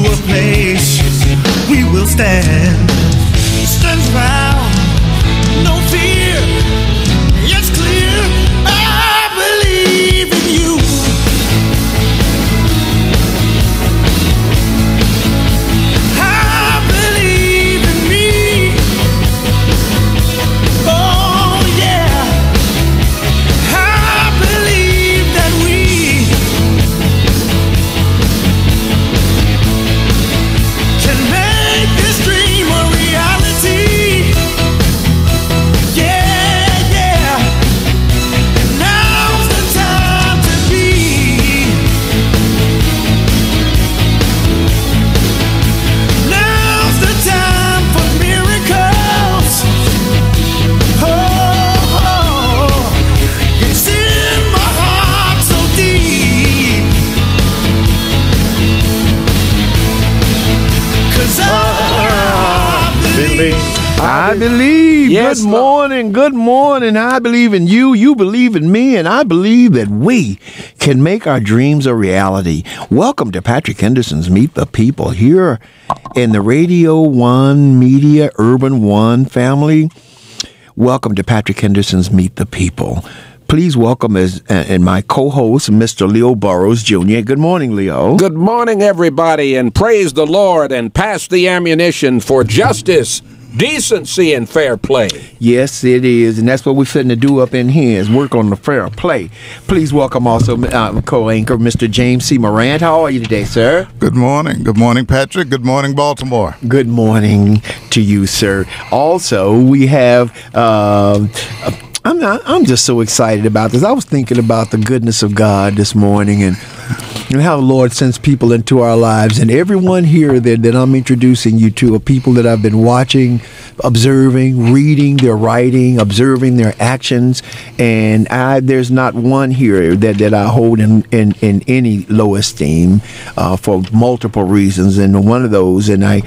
a place we will stand. Stand proud, no fear. It's clear, I believe in you. I believe in me. Oh yeah, I believe that we can make this dream a reality. Yeah, yeah. Now's the time to be. Now's the time for miracles. Oh, it's in my heart so deep. 'Cause I believe. I believe. Yes, good morning. Good morning. I believe in you. You believe in me. And I believe that we can make our dreams a reality. Welcome to Patrick Henderson's Meet the People here in the Radio 1 Media Urban One family. Welcome to Patrick Henderson's Meet the People. Please welcome and my co-host, Mr. Leo Burrows Jr. Good morning, Leo. Good morning, everybody, and praise the Lord and pass the ammunition for justice, decency, and fair play. Yes, it is, and that's what we're fitting to do up in here is work on the fair play. Please welcome also co-anchor, Mr. James C. Morant. How are you today, sir? Good morning. Good morning, Patrick. Good morning, Baltimore. Good morning to you, sir. Also, we have... I'm just so excited about this. I was thinking about the goodness of God this morning and how the Lord sends people into our lives. And everyone here that I'm introducing you to are people that I've been watching, observing, reading their writing, observing their actions. And there's not one here that I hold in any low esteem for multiple reasons. And one of those, and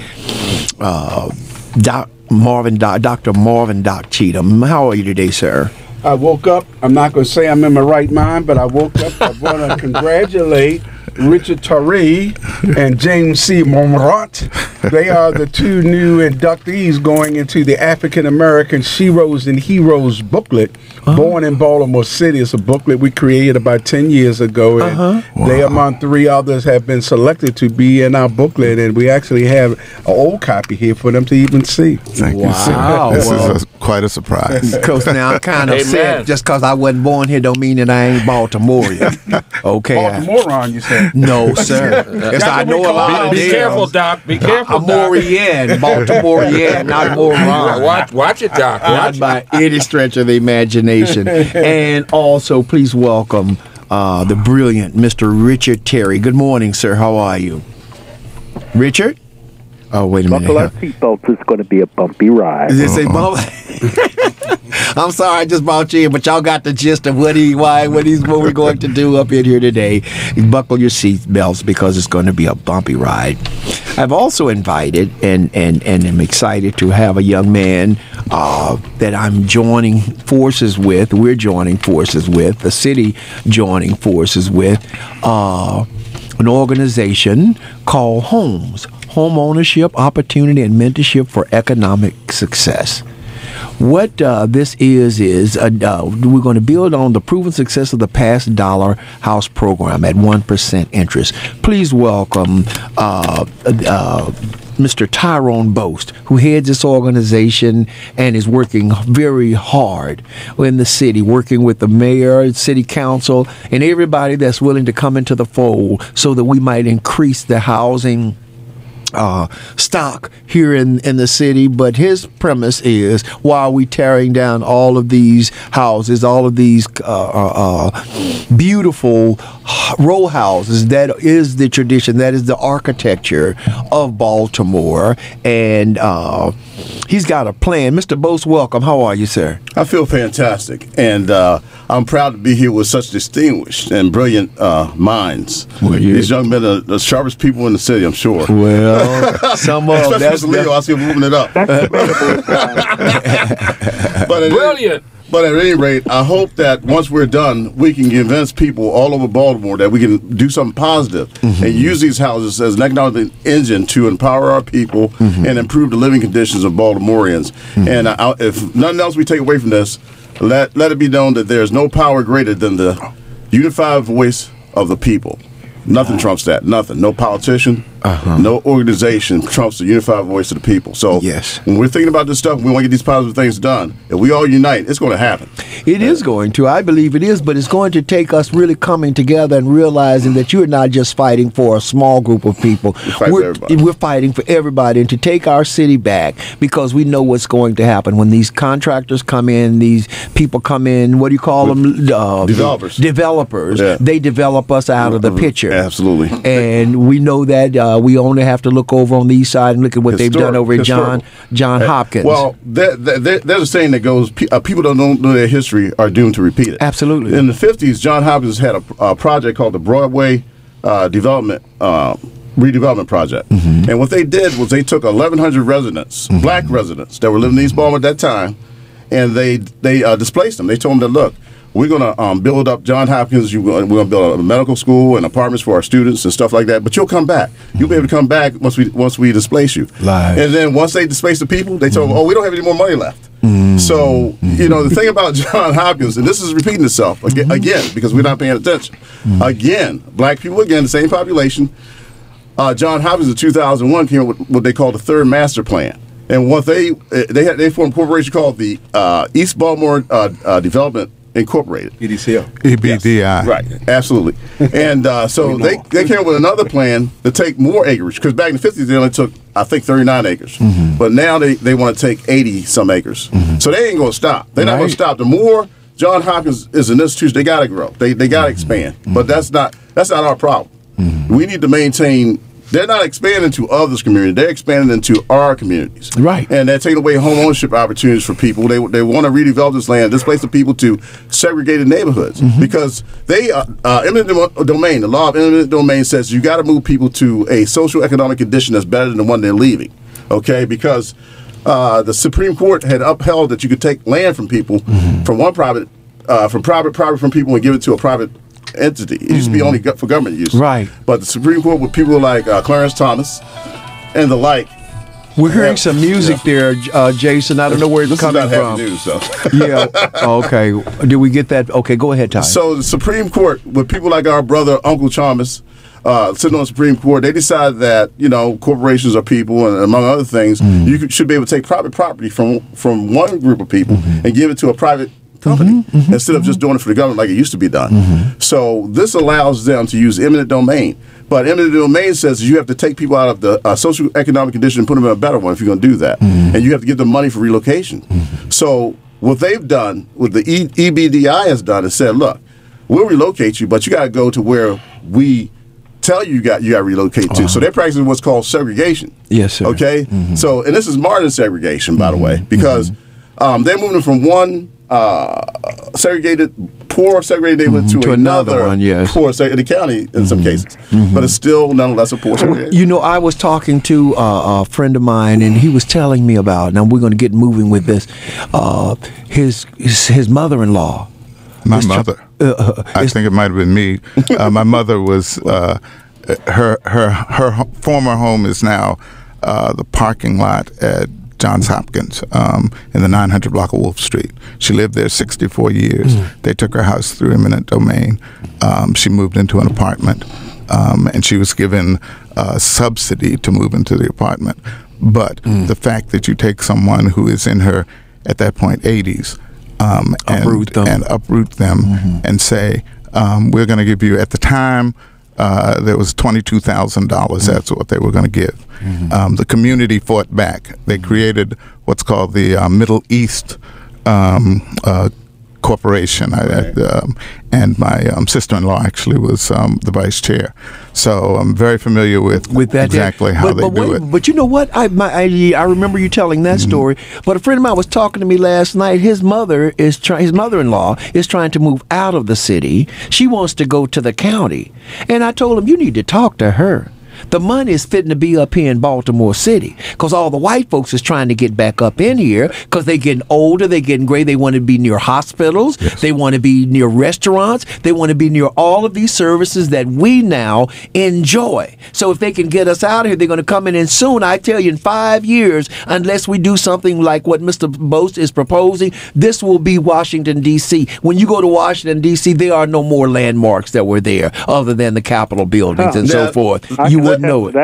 Dr. Marvin Doc Cheatham. How are you today, sir? I woke up. I'm not going to say I'm in my right mind, but I woke up. I want to congratulate Richard Torrey and James C. Morant. They are the two new inductees going into the African American Sheroes and Heroes booklet. Born in Baltimore City. It's a booklet we created about 10 years ago. And they, among three others, have been selected to be in our booklet. And we actually have an old copy here for them to even see. Thank you, sir. This is quite a surprise. Because now I'm kind of upset. Just because I wasn't born here don't mean that I ain't Baltimorean. Okay. Baltimorean, you said? No, sir. Yes, I know a lot of Be careful, Doc. Be careful, I'm Doc. Baltimorean, not Moran. Watch it, Doc. Not by any stretch of the imagination. And also, please welcome the brilliant Mr. Richard Terry. Good morning, sir. How are you? Richard? Oh, wait a minute. Buckle our seatbelts. It's going to be a bumpy ride. Is this a bump? I'm sorry, I just brought you in, but y'all got the gist of what we're going to do up in here today. Buckle your seatbelts because it's going to be a bumpy ride. I've also invited and am excited to have a young man that I'm joining forces with. We're joining forces with the city, joining forces with an organization called Homes. Home ownership, opportunity, and mentorship for economic success. What this is we're going to build on the proven success of the Past Dollar House program at 1% interest. Please welcome Mr. Tyrone Boast, who heads this organization and is working very hard in the city, working with the mayor, city council, and everybody that's willing to come into the fold so that we might increase the housing stock here in the city. But his premise is, while we tearing down all of these houses, all of these beautiful row houses, that is the tradition, that is the architecture of Baltimore, and he's got a plan. Mr. Bose, welcome. How are you, sir? I feel fantastic, and I'm proud to be here with such distinguished and brilliant minds. Well, these young men are the sharpest people in the city, I'm sure. Well, some of especially Mr. Leo, I see him moving it up. Brilliant. But at any rate, I hope that once we're done, we can convince people all over Baltimore that we can do something positive and use these houses as an economic engine to empower our people and improve the living conditions of Baltimoreans. And if nothing else we take away from this, let it be known that there's no power greater than the unified voice of the people. Nothing trumps that. Nothing. No politician, no organization trumps the unified voice of the people. So when we're thinking about this stuff, we want to get these positive things done. If we all unite, it's going to happen. It is going to. I believe it is, but it's going to take us really coming together and realizing that you're not just fighting for a small group of people. We're fighting for everybody, and to take our city back, because we know what's going to happen when these contractors come in, these people come in, what do you call them? Developers. Yeah. They develop us out of the picture. Absolutely. And we know that we only have to look over on the east side and look at what they've done over at John Hopkins. Well, there's a saying that goes, people don't know their history are doomed to repeat it. Absolutely. In the 50s, John Hopkins had a project called the Broadway redevelopment project. And what they did was they took 1,100 residents, black residents that were living in East Baltimore at that time, and they displaced them. They told them that, look, we're going to build up John Hopkins. We're going to build a medical school and apartments for our students and stuff like that. But you'll come back. You'll be able to come back once we displace you. And then once they displace the people, they told them, oh, we don't have any more money left. So, the thing about John Hopkins, and this is repeating itself again because we're not paying attention. Again, black people, again, the same population. John Hopkins in 2001 came up with what they call the third master plan. And what they formed a corporation called the East Baltimore Development Incorporated. EDCO. EBDI. Yes. Right, absolutely. And so they came up with another plan to take more acreage, because back in the 50s they only took, I think, 39 acres. But now they want to take 80-some acres. So they ain't going to stop. They're not going to stop. The more John Hopkins is an institution, they got to grow. They got to expand. But that's not our problem. We need to maintain. They're not expanding to others' communities. They're expanding into our communities. Right. And they're taking away home ownership opportunities for people. They want to redevelop this land, displace the people to segregated neighborhoods. Because eminent domain, the law of eminent domain says you got to move people to a social economic condition that's better than the one they're leaving. Okay? Because the Supreme Court had upheld that you could take land from people, from private property from people and give it to a private entity. It used to be only for government use. Right. But the Supreme Court, with people like Clarence Thomas and the like. We're hearing some music there, Jason. I don't know where it's coming from. News, so. Yeah. Okay. Did we get that? Okay, go ahead, Ty. So the Supreme Court, with people like our brother, Uncle Thomas, sitting on the Supreme Court, they decided that, corporations are people, and among other things, you should be able to take private property from one group of people and give it to a private company instead of just doing it for the government like it used to be done. So this allows them to use eminent domain. But eminent domain says you have to take people out of the social economic condition and put them in a better one if you're going to do that. And you have to give them money for relocation. So what they've done, what the EBDI has done, is said, look, we'll relocate you, but you got to go to where we tell you got to relocate to. So they're practicing what's called segregation. Yes, sir. Okay? So, and this is modern segregation, by the way, because they're moving from one poor segregated neighborhood to another one, poor segregated county in some cases. But it's still nonetheless a poor segregation. I was talking to a friend of mine, and he was telling me about, now we're going to get moving with this, his mother-in-law. My mother. I think it might have been me. My mother was, her former home is now the parking lot at Johns Hopkins in the 900 block of Wolf Street. She lived there 64 years. They took her house through eminent domain. She moved into an apartment, and she was given a subsidy to move into the apartment. But the fact that you take someone who is in her, at that point, 80s, and uproot them and say, we're going to give you, at the time, there was $22,000. That's what they were going to give. The community fought back. They created what's called the Middle East Corporation, and my sister-in-law actually was the vice chair. So I'm very familiar with that, exactly how they do it. But you know what? I remember you telling that story. But a friend of mine was talking to me last night. His mother-in-law is trying to move out of the city. She wants to go to the county, and I told him, you need to talk to her. The money is fitting to be up here in Baltimore City because all the white folks is trying to get back up in here because they're getting older, they're getting gray. They want to be near hospitals. Yes. They want to be near restaurants. They want to be near all of these services that we now enjoy. So if they can get us out of here, they're going to come in. And soon, I tell you, in 5 years, unless we do something like what Mr. Boast is proposing, this will be Washington, D.C. When you go to Washington, D.C., there are no more landmarks that were there other than the Capitol buildings and so forth. You wouldn't know it.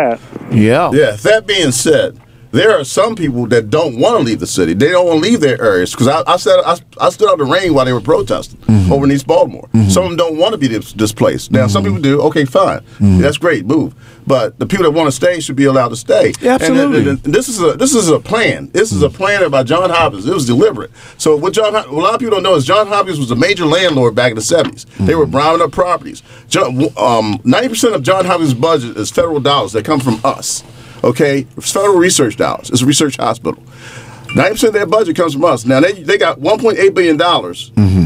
Yeah. Yeah. That being said, there are some people that don't want to leave the city. They don't want to leave their areas because I stood out in the rain while they were protesting over in East Baltimore. Some of them don't want to be displaced. Now, some people do. Okay, fine. That's great. Move. But the people that want to stay should be allowed to stay. Absolutely. And this is a plan. This is a plan by John Hopkins. It was deliberate. So what a lot of people don't know is John Hopkins was a major landlord back in the 70s. They were browning up properties. 90% of John Hopkins' budget is federal dollars that come from us. Okay, it's federal research dollars. It's a research hospital. 90% of their budget comes from us. Now they got $1.8 billion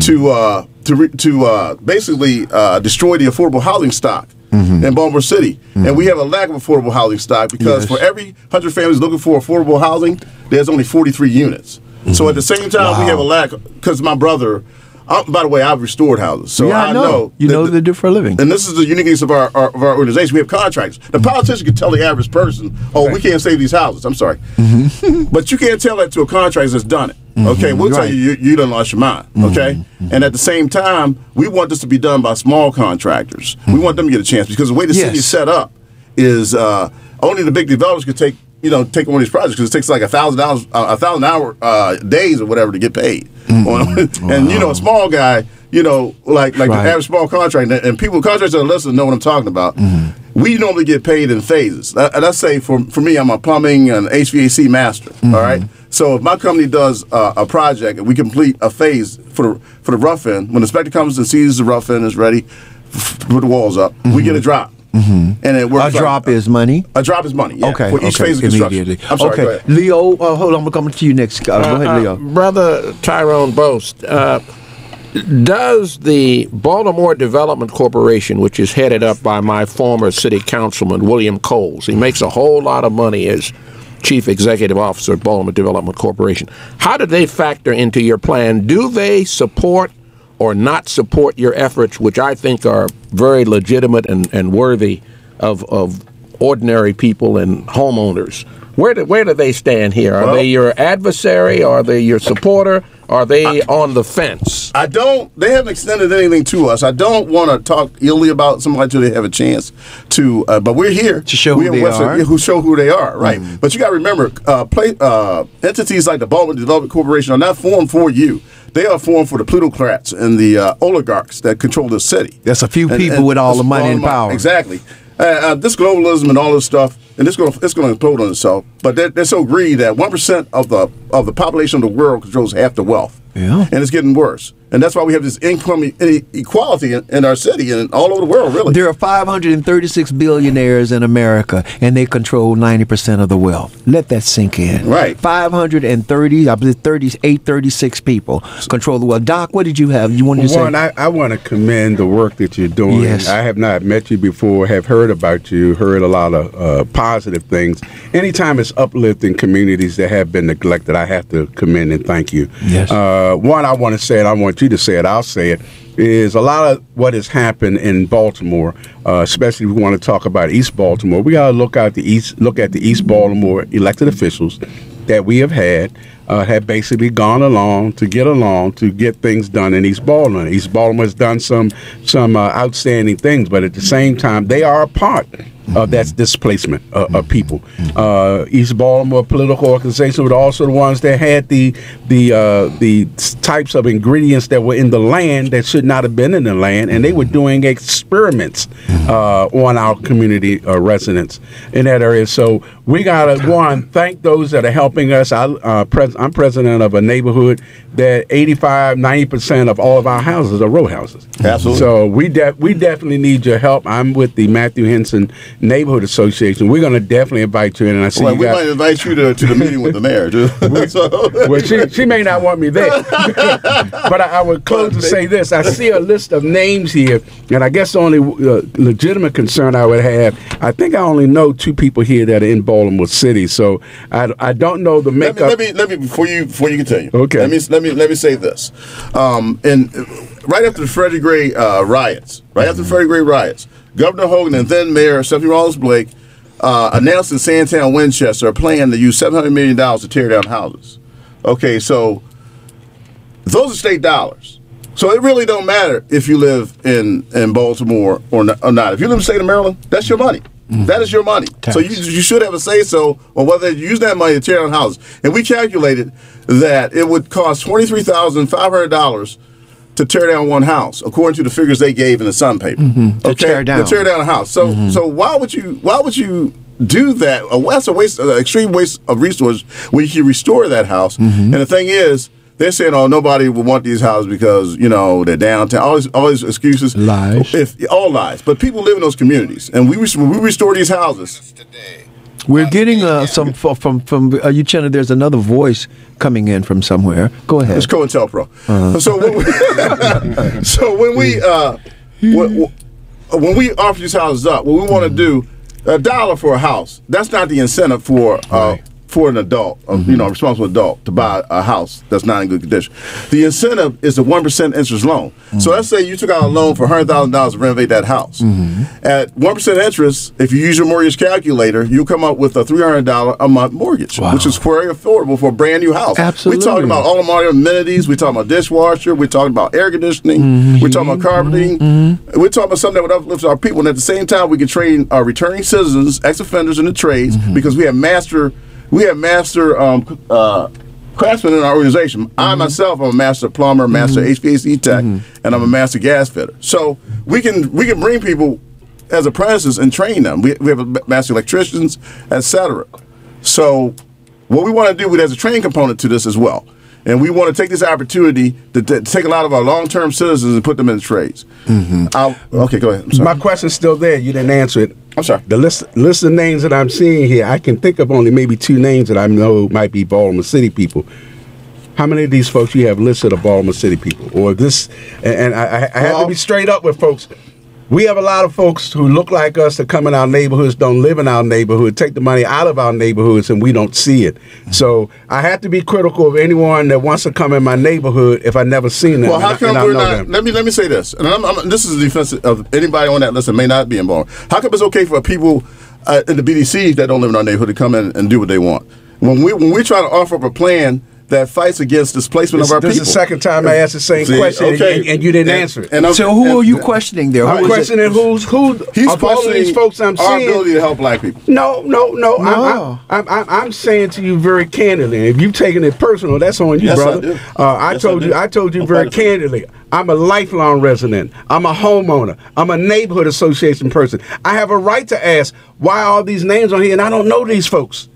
to basically destroy the affordable housing stock in Baltimore City, and we have a lack of affordable housing stock because for every 100 families looking for affordable housing, there's only 43 units. So at the same time, we have a lack because my brother. By the way, I've restored houses, so I know. You know they do for a living. And this is the uniqueness of our organization. We have contractors. The politician can tell the average person, "Oh, we can't save these houses." I'm sorry, but you can't tell that to a contractor that's done it. Okay, we'll tell you done lost your mind. Okay, and at the same time, we want this to be done by small contractors. We want them to get a chance because the way the city is set up is only the big developers can take on these projects because it takes like $1,000, 1,000 hour days or whatever to get paid. And a small guy, like the average small contractor, and contractors that are listening know what I'm talking about. We normally get paid in phases. Let's say for me, I'm a plumbing and HVAC master. All right. So if my company does a project and we complete a phase for the rough end, when the inspector comes and sees the rough end is ready, put the walls up, we get a drop. And it works. A drop is money. A drop is money. Yeah, okay. For each phase of construction. I'm sorry. Okay. Go ahead. Leo, hold on. We're coming to you next. Go ahead, Leo. Brother Tyrone Boast, does the Baltimore Development Corporation, which is headed up by my former city councilman William Coles, he makes a whole lot of money as Chief Executive Officer at Baltimore Development Corporation. How do they factor into your plan? Do they support or not support your efforts, which I think are very legitimate and worthy of ordinary people and homeowners? Where do they stand here? Are they your adversary? Are they your supporter? Are they on the fence? They haven't extended anything to us. I don't want to talk illy about somebody until they have a chance to, but we're here to show who they are. Who show who they are, right? But you got to remember, entities like the Baltimore Development Corporation are not formed for you. They are formed for the plutocrats and the oligarchs that control the city. There's a few people with all the money and power. Exactly. This globalism and all this stuff, and it's going to implode on itself. But they're so greedy that 1% of the population of the world controls half the wealth. Yeah. And it's getting worse. And that's why we have this income inequality in our city and all over the world, really. There are 536 billionaires in America, and they control 90% of the wealth. Let that sink in. Right. 530, I believe 36 people control the wealth. Doc, what did you have? You wanted to say? I want to commend the work that you're doing. Yes. I have not met you before, have heard about you, heard a lot of positive things. Anytime it's uplifting communities that have been neglected, I have to commend and thank you. Yes. One, I want to say it, I want you to say it, I'll say it, is a lot of what has happened in Baltimore, especially if we want to talk about East Baltimore. We got to look at the East Baltimore elected officials that we have have basically gone along to get things done in East Baltimore. East Baltimore has done some outstanding things, but at the same time, they are a part of that displacement of people. East Baltimore political organization were also the ones that had the types of ingredients that were in the land that should not have been in the land, and they were doing experiments on our community residents in that area. So we gotta thank those that are helping us. I'm president of a neighborhood that 85-90% of all of our houses are row houses. Absolutely. So we definitely need your help. I'm with the Matthew Henderson neighborhood association. We're going to definitely invite you in. And I see Well, you we got. might invite you to the meeting with the mayor, too. Well, she may not want me there, but I would close to say this. I see a list of names here, and I guess the only legitimate concern I would have, I think I only know 2 people here that are in Baltimore City, so I don't know the makeup. Let me before you continue. Okay. Let me say this. And right after the Freddie Gray riots, Governor Hogan and then Mayor Stephanie Rawls-Blake announced in Sandtown, Winchester, a plan to use $700 million to tear down houses. Okay, so those are state dollars. So it really don't matter if you live in Baltimore or not. If you live in the state of Maryland, that's your money. That is your money. Tax. So you should have a say-so on whether you use that money to tear down houses. And we calculated that it would cost $23,500 to tear down one house, according to the figures they gave in the Sun paper. To tear down. To tear down a house. So so why would you do that? That's a waste, extreme waste of resources when you can restore that house. And the thing is, they're saying, "Oh, nobody will want these houses because they're downtown." All these excuses, lies. All lies. But people live in those communities, and when we restore these houses. We're getting some from Uchenna. There's another voice coming in from somewhere. Go ahead. It's COINTELPRO. When we offer these houses up, what we want to do, $1 for a house. That's not the incentive for an adult, a responsible adult, to buy a house that's not in good condition. The incentive is a 1% interest loan. So let's say you took out a loan for $100,000 to renovate that house. At 1% interest, if you use your mortgage calculator, you come up with a $300 a month mortgage, which is very affordable for a brand new house. Absolutely. We're talking about all the modern amenities. We're talking about dishwasher. We're talking about air conditioning. We're talking about carpeting. We're talking about something that would uplift our people. And at the same time, we can train our returning citizens, ex-offenders in the trades, because we have master craftsmen in our organization. I myself am a master plumber, master HVAC tech, and I'm a master gas fitter. So we can bring people as apprentices and train them. We have master electricians, etc. So what we want to do, there's a training component to this as well. And we want to take this opportunity to take a lot of our long-term citizens and put them in the trades. Okay, go ahead. I'm sorry. My question's still there. You didn't answer it. I'm sorry. The list of names that I'm seeing here, I can think of only maybe 2 names that I know might be Baltimore City people. How many of these folks you have listed are Baltimore City people? Or this, and I have to be straight up with folks. We have a lot of folks who look like us that come in our neighborhoods, don't live in our neighborhood, take the money out of our neighborhoods, and we don't see it. So I have to be critical of anyone that wants to come in my neighborhood if I never seen them. Well, how come we're not? Let me say this, and this is a defense of anybody on that list that may not be involved. How come it's okay for people in the BDCs that don't live in our neighborhood to come in and do what they want? When we try to offer up a plan that fights against displacement of our people. This is the second time I asked the same question, and you didn't answer it. So who are you questioning there? I'm questioning who's He's of all of these folks I'm our seeing. ability to help black people. No. I'm saying to you very candidly. If you've taken it personal, that's on you, Yes, brother. I do. I told you very candidly. I'm a lifelong resident. I'm a homeowner. I'm a neighborhood association person. I have a right to ask why are these names on here, and I don't know these folks.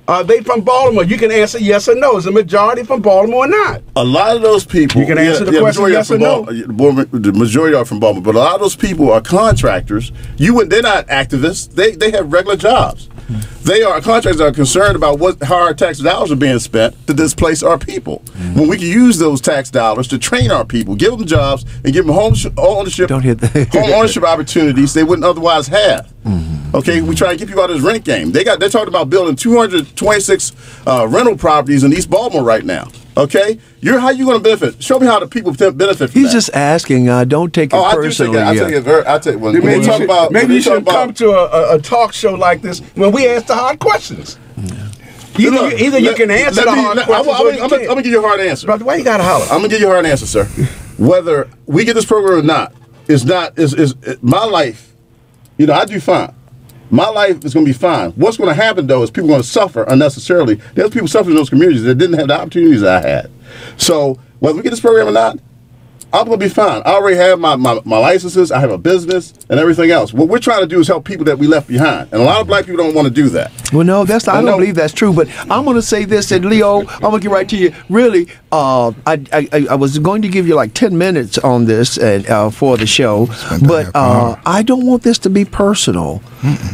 Are they from Baltimore? You can answer yes or no. Is the majority from Baltimore or not? A lot of those people. You can answer the question yes or no. The majority are from Baltimore, but a lot of those people are contractors. They're not activists. They have regular jobs. They are contractors that are concerned about how our tax dollars are being spent to displace our people. When we can use those tax dollars to train our people, give them jobs, and give them home ownership opportunities they wouldn't otherwise have. Okay, we try to get people out of this rent game. They're talking about building 226 rental properties in East Baltimore right now. Okay, how you going to benefit? Show me how the people benefit from He's just asking. Don't take it personally. I take it. Maybe you should come to a talk show like this when we ask the hard questions. Either you can answer the hard questions or you can't. I'm gonna give you a hard answer. Brother, why you gotta holler? I'm gonna give you a hard answer, sir. Whether we get this program or not is my life. I do fine. My life is going to be fine. What's going to happen, though, is people are going to suffer unnecessarily. There's people suffering in those communities that didn't have the opportunities I had. So whether we get this program or not, I'm going to be fine. I already have my licenses. I have a business and everything else. What we're trying to do is help people that we left behind. And a lot of black people don't want to do that. Well, no, I don't believe that's true. But I'm going to say this, and Leo, I'm going to get right to you. Really, I was going to give you like 10 minutes on this for the show, but I don't want this to be personal.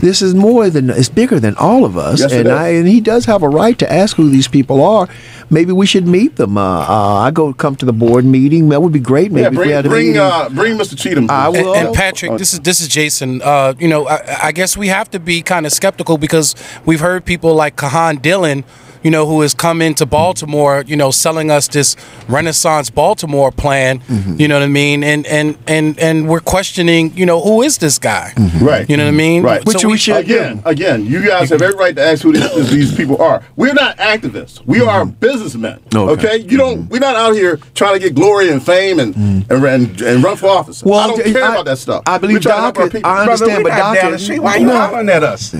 This is it's bigger than all of us, Yes, and he does have a right to ask who these people are. Maybe we should meet them. Come to the board meeting. That would be great. Maybe if we had a bring meeting. bring Mr. Cheatham. I will. And Patrick, this is Jason. I guess we have to be kind of skeptical because we've heard people like Kahan Dillon, who has come into Baltimore, selling us this Renaissance Baltimore plan. You know what I mean? And we're questioning, who is this guy? Right. You know what I mean? Right. Which we should again, you guys have every right to ask who these people are. We're not activists. We are businessmen. Okay. We're not out here trying to get glory and fame and run for office. I don't care about that stuff. I believe Doc. I understand, but Doc, why are you hollering at us?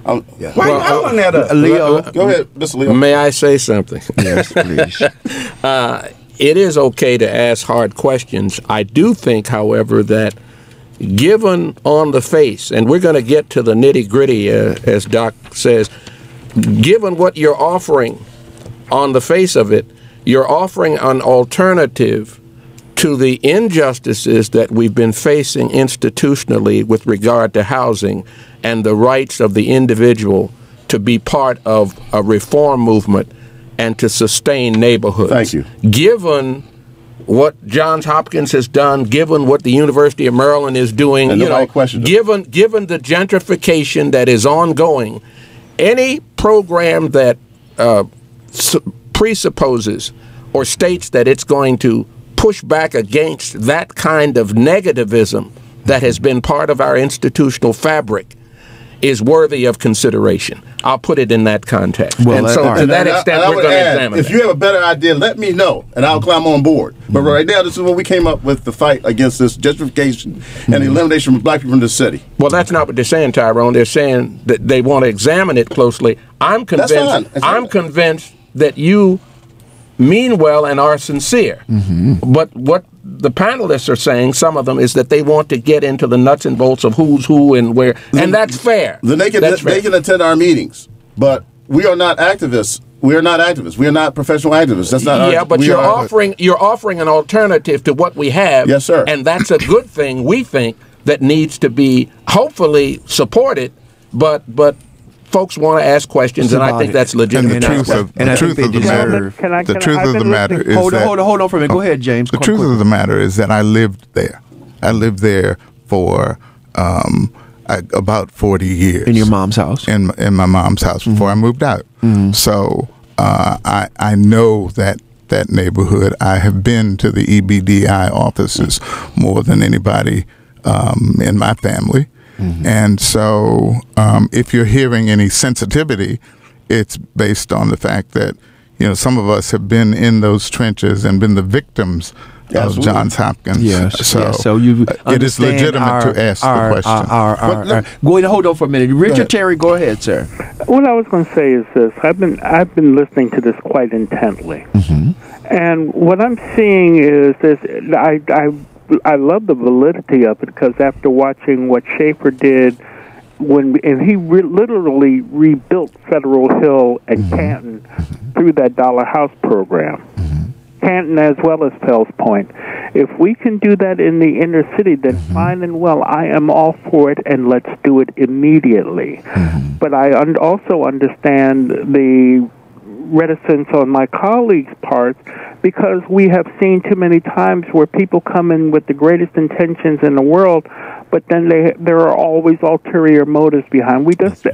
Why are you hollering at us? Leo, Go ahead, Mr. Leo. May I say something? yes, please. It is okay to ask hard questions. I do think, however, that given on the face, and we're going to get to the nitty-gritty, as Doc says, given what you're offering on the face of it, you're offering an alternative to the injustices that we've been facing institutionally with regard to housing and the rights of the individual to be part of a reform movement and to sustain neighborhoods. Thank you. Given what Johns Hopkins has done, given what the University of Maryland is doing, And nobody questioned it. given the gentrification that is ongoing, any program that presupposes or states that it's going to push back against that kind of negativism that has been part of our institutional fabric is worthy of consideration. I'll put it in that context. Well, and so to that extent, we're going to examine if that. you have a better idea, let me know, and I'll climb on board. But right now, this is what we came up with, the fight against this gentrification and the elimination of black people in the city. Well, that's not what they're saying, Tyrone. They're saying that they want to examine it closely. I'm convinced. That's fine. I'm convinced that you mean well and are sincere. But what the panelists are saying, some of them, is that they want to get into the nuts and bolts of who's who and where, and that's fair. Then they can attend our meetings, but we are not activists. We are not activists. We are not professional activists. That's not. But you're offering an alternative to what we have. Yes, sir. And that's a good thing. We think that needs to be hopefully supported, but folks want to ask questions, and I think that's legitimate. And the truth of the matter is hold on for a minute. Go ahead, James. The truth of the matter is that I lived there. I lived there for about 40 years. In your mom's house? In my mom's house before I moved out. So I know that neighborhood. I have been to the EBDI offices more than anybody in my family. And so if you're hearing any sensitivity, it's based on the fact that, some of us have been in those trenches and been the victims of Johns Hopkins. Yes. So you it is legitimate to ask the question. Go ahead, hold on for a minute. Richard Terry, go ahead, sir. What I was going to say is this: I've been listening to this quite intently, and what I'm seeing is this. I love the validity of it because after watching what Schaefer did and he literally rebuilt Federal Hill and Canton through that Dollar House program. Canton as well as Fells Point. If we can do that in the inner city, then fine and well. I am all for it, and let's do it immediately. But I also understand the reticence on my colleagues' part because we have seen too many times where people come in with the greatest intentions in the world, but then there are always ulterior motives behind.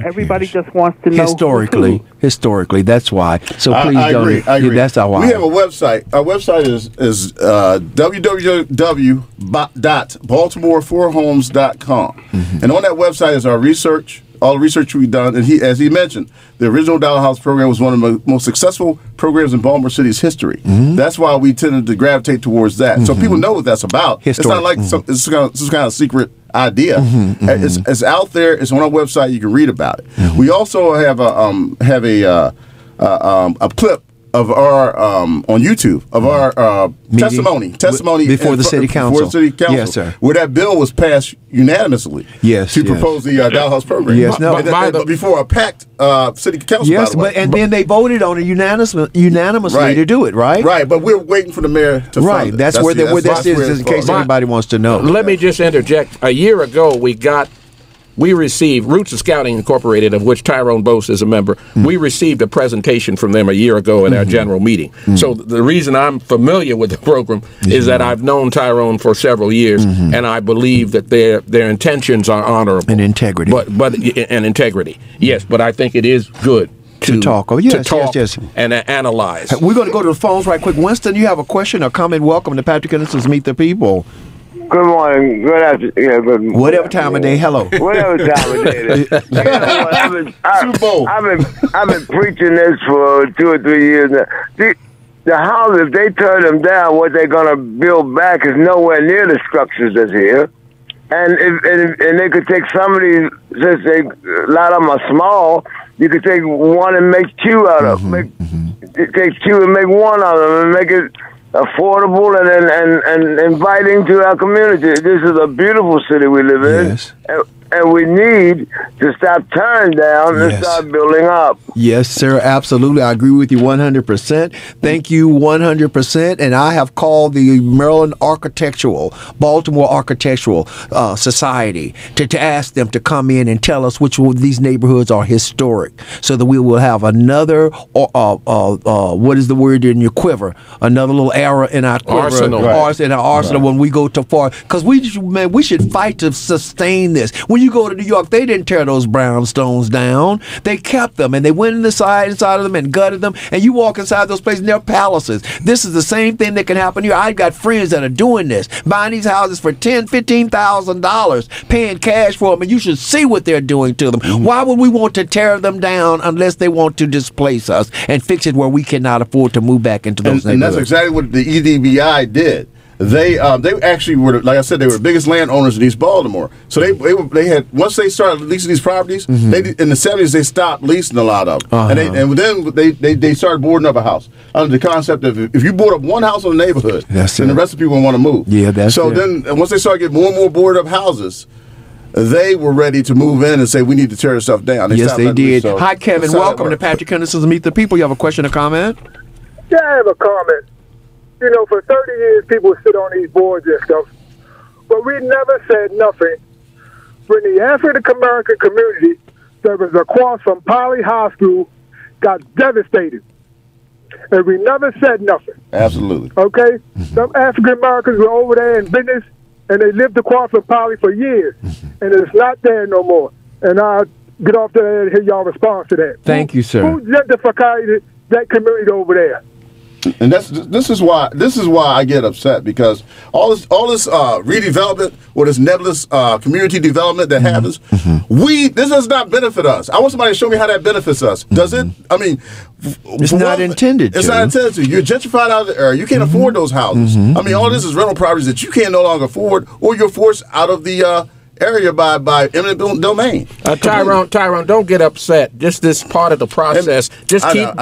Everybody just wants to know historically. That's why. So please I agree. That's why. We have a website. Our website is www.baltimore4homes.com, and on that website is our research. All the research we've done, and as he mentioned, the original Dollar House program was one of the most successful programs in Baltimore City's history. That's why we tended to gravitate towards that. So people know what that's about. It's not like some kind of secret idea. It's out there. It's on our website. You can read about it. We also have a clip of our on YouTube of our testimony before the city council. Before the city council, yes, sir. Where that bill was passed unanimously. Yes, to propose the Dollhouse program. Yes, no, but before a packed city council. Yes, and then they voted on it unanimously to do it, right? Right, but we're waiting for the mayor to fund it. That's where this is, in case anybody wants to know. Let me just interject. A year ago, we received Roots of Scouting Incorporated, of which Tyrone Bose is a member. We received a presentation from them a year ago at our general meeting. So the reason I'm familiar with the program is that I've known Tyrone for several years, and I believe that their intentions are honorable and integrity. And integrity, yes. But I think it is good to talk. Yes. And analyze. We're going to go to the phones right quick. Winston, you have a question or comment? Welcome to Patrick Henderson's Meet the People. Good morning. Good afternoon. Yeah, good morning. Whatever time of day. Hello. Whatever time of day. It is. You know what? I've been preaching this for 2 or 3 years now. The houses, if they tear them down, what they're gonna build back is nowhere near the structures that's here. And they could take some of these, since a lot of them are small, you could take one and make two out of them. Take two and make one out of them and make it affordable and inviting to our community. This is a beautiful city we live in. Yes. And we need to stop tearing down and start building up. Yes, sir. Absolutely. I agree with you 100%. Thank you 100%. And I have called the Baltimore Architectural Society to ask them to come in and tell us which of these neighborhoods are historic, so that we will have another, what is the word in your quiver? Another little arrow in our quiver. Arsenal when we go too far. Because we should fight to sustain this. When you go to New York, they didn't tear those brownstones down. They kept them, and they went inside of them and gutted them. And you walk inside those places, and they're palaces. This is the same thing that can happen here. I've got friends that are doing this, buying these houses for $10,000, $15,000, paying cash for them, and you should see what they're doing to them. Why would we want to tear them down unless they want to displace us and fix it where we cannot afford to move back into those neighborhoods? And that's exactly what the EDBI did. They actually were, like I said, they were the biggest landowners in East Baltimore. So they had, once they started leasing these properties, they in the 70s they stopped leasing a lot of them, and then they started boarding up a house under the concept of if you board up one house in the neighborhood, then the rest of the people want to move. Yeah, that's so. Then once they started getting more and more boarded up houses, they were ready to move in and say we need to tear this stuff down. Yes, they did. Hi, Kevin. Welcome to Patrick Henderson's Meet the People. You have a question or comment? Yeah, I have a comment. You know, for 30 years, people sit on these boards and stuff, but we never said nothing when the African-American community that was across from Poly High School got devastated. And we never said nothing. Absolutely. Okay? Some African-Americans were over there in business, and they lived across from Poly for years, and it's not there no more. And I'll get off there and hear y'all response to that. Thank you, sir. Who gentrified that community over there? And this is why I get upset, because all this redevelopment or this nebulous community development that happens, this does not benefit us. I want somebody to show me how that benefits us. Does it? I mean, it's not intended. It's not intended to. You're gentrified out of the area. You can't afford those houses. I mean, all this is rental properties that you can no longer afford, or you're forced out of the area by eminent domain. Tyrone, don't get upset. Just this part of the process. Just stick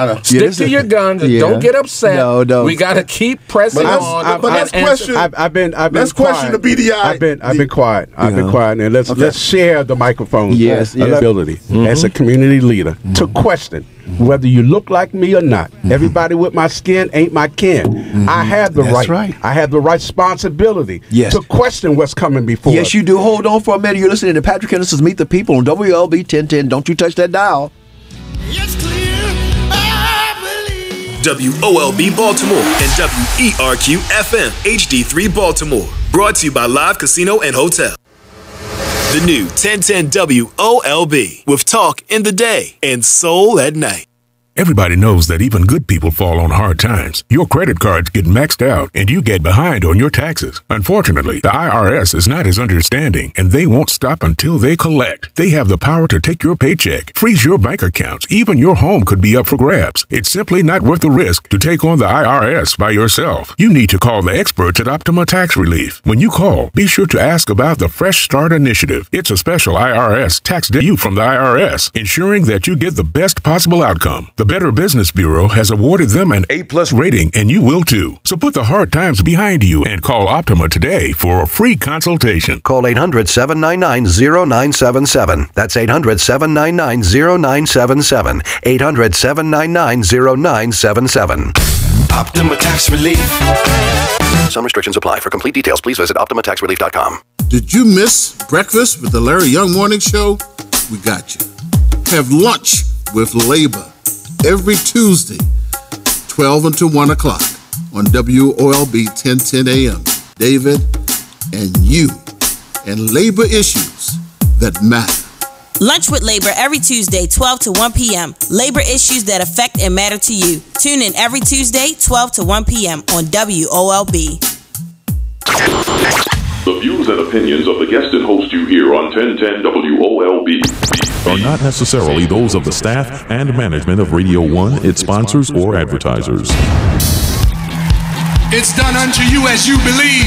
to your guns. Don't get upset. No. We got to keep pressing on. But let's question. I've been question the BDI. I've been quiet. I've been quiet, and let's share the microphone. Yes, ability as a community leader to question whether you look like me or not. Everybody with my skin ain't my kin. I have the right. I have the responsibility to question what's coming before. Yes, you do. Hold on for a minute. You're listening to Patrick Henderson's Meet the People on WLB 1010. Don't you touch that dial. It's clear, I believe. WOLB Baltimore and WERQ FM HD3 Baltimore. Brought to you by Live Casino and Hotel. The new 1010 WOLB with talk in the day and soul at night. Everybody knows that even good people fall on hard times. Your credit cards get maxed out and you get behind on your taxes. Unfortunately, the IRS is not as understanding, and they won't stop until they collect. They have the power to take your paycheck, freeze your bank accounts, even your home could be up for grabs. It's simply not worth the risk to take on the IRS by yourself. You need to call the experts at Optima Tax Relief. When you call, be sure to ask about the Fresh Start Initiative. It's a special IRS tax due from the IRS, ensuring that you get the best possible outcome. The Better Business Bureau has awarded them an A+ rating, and you will too. So put the hard times behind you and call Optima today for a free consultation. Call 800-799-0977. That's 800-799-0977. 800-799-0977. Optima Tax Relief. Some restrictions apply. For complete details, please visit OptimaTaxRelief.com. Did you miss breakfast with the Larry Young Morning Show? We got you. Have lunch with Labor every Tuesday, 12 until 1 o'clock on WOLB 1010 AM. David and you and labor issues that matter. Lunch with Labor every Tuesday, 12 to 1 p.m. Labor issues that affect and matter to you. Tune in every Tuesday, 12 to 1 p.m. on WOLB. The views and opinions of the guest and host you hear on 1010 WOLB are not necessarily those of the staff and management of Radio 1, its sponsors, or advertisers. It's done unto you as you believe.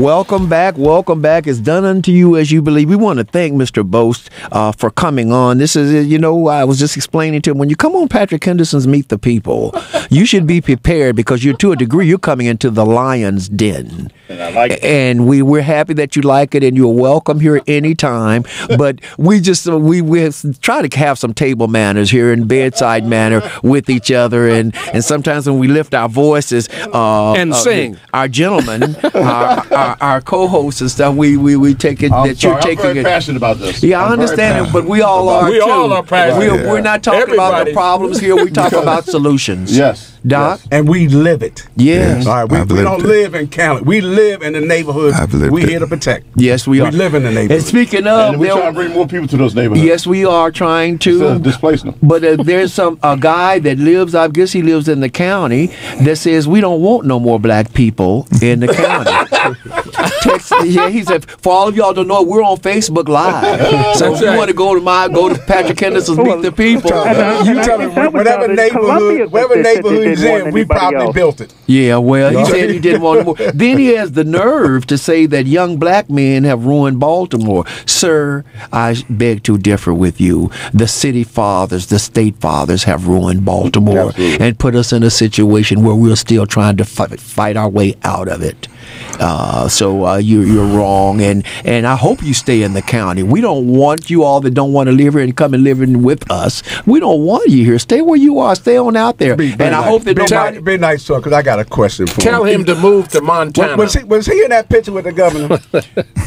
Welcome back. Welcome back. It's done unto you as you believe. We want to thank Mr. Boast for coming on. This is, I was just explaining to him, when you come on Patrick Henderson's Meet the People, you should be prepared because to a degree, you're coming into the lion's den. And I like it. And we're happy that you like it, and you're welcome here anytime. But we try to have some table manners here and bedside manner with each other. And sometimes when we lift our voices, and sing. Our gentlemen, our co-hosts and stuff, we take it that you're taking it. I'm very passionate about this. Yeah, I understand it, but we all are too. We all are passionate. We're not talking about the problems here. We talk about solutions. Yes. Doc? Yes. And we live it. Yes. All right, we don't live in Cali. We live in the neighborhood we're here to protect. Yes, we are. We live in the neighborhood. And speaking of, and we're trying to bring more people to those neighborhoods. Yes, we are trying to displace them. But there's a guy that lives, I guess he lives in the county, that says we don't want no more black people in the county. He said, for all of y'all don't know, we're on Facebook Live. So if you want to go to Patrick Henderson's Meet the People. You tell him whatever neighborhood he's in, we probably built it. Yeah, well, he said he didn't want more. Then he has the nerve to say that young black men have ruined Baltimore. Sir, I beg to differ with you. The city fathers, the state fathers have ruined Baltimore and put us in a situation where we're still trying to fight our way out of it. So you're wrong, and I hope you stay in the county. We don't want you all that don't want to live here and come and live in with us. We don't want you here. Stay where you are. Stay on out there. I hope that nobody. Be nice to him, because I got a question for him. Tell him to move to Montana. Was he in that picture with the governor?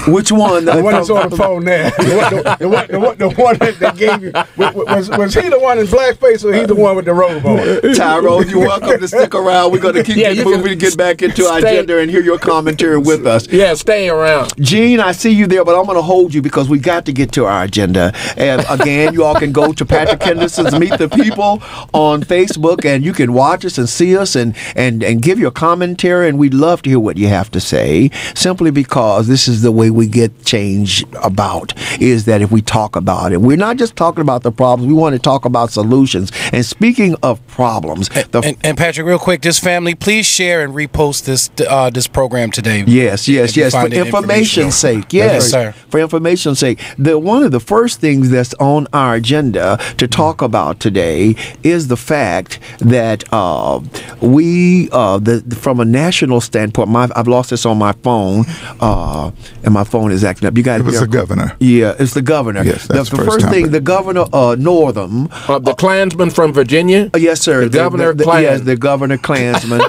Which one? The one that's on the phone there. The one that gave you. Was he the one in blackface, or he the one with the robe on? Tyrone, you're welcome to stick around. We're going to keep moving and get back into our agenda and hear your commentary with us. Yeah, stay around. Gene, I see you there, but I'm going to hold you because we got to get to our agenda. And again, you all can go to Patrick Henderson's Meet the People on Facebook, and you can watch us and see us and give your commentary, and we'd love to hear what you have to say, simply because this is the way we get change about, is that if we talk about it. We're not just talking about the problems, we want to talk about solutions. And speaking of problems... And Patrick, real quick, just family, please share and repost this program today. Yes. For information's sake. Yes, sir. For information's sake. One of the first things that's on our agenda to talk about today is the fact that from a national standpoint, I've lost this on my phone, and my phone is acting up. You got it. Was the governor? Yeah, it's the governor. Yes, that's the first thing. The governor Northam, the Klansman from Virginia. Yes, sir. The governor Klansman. Yes, the governor Klansman.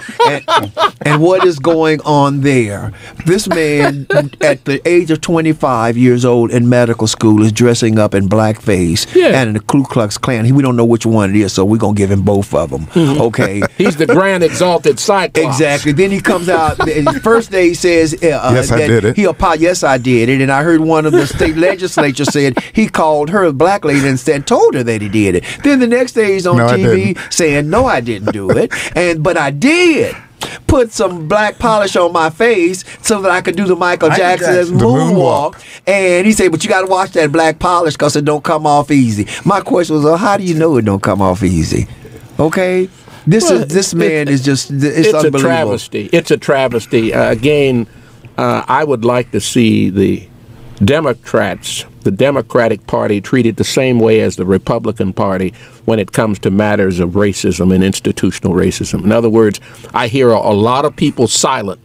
and what is going on there? This man, at the age of 25 years old in medical school, is dressing up in blackface and in the Ku Klux Klan. We don't know which one it is, so we're going to give him both of them. Okay. He's the grand exalted Cyclops. Exactly. Then he comes out, the first day he says, yes, I did it. Yes, I did it. And I heard one of the state legislature said he called her a black lady and told her that he did it. Then the next day he's on TV saying, no, I didn't do it. But I did. Put some black polish on my face so that I could do the Michael Jackson moonwalk. And he said, but you got to watch that black polish because it don't come off easy. My question was, well, how do you know it don't come off easy? Okay? This man is just, it's unbelievable. A travesty. It's a travesty. Again, I would like to see the Democrats, the Democratic Party, treated the same way as the Republican Party. when it comes to matters of racism and institutional racism. In other words, I hear a lot of people silent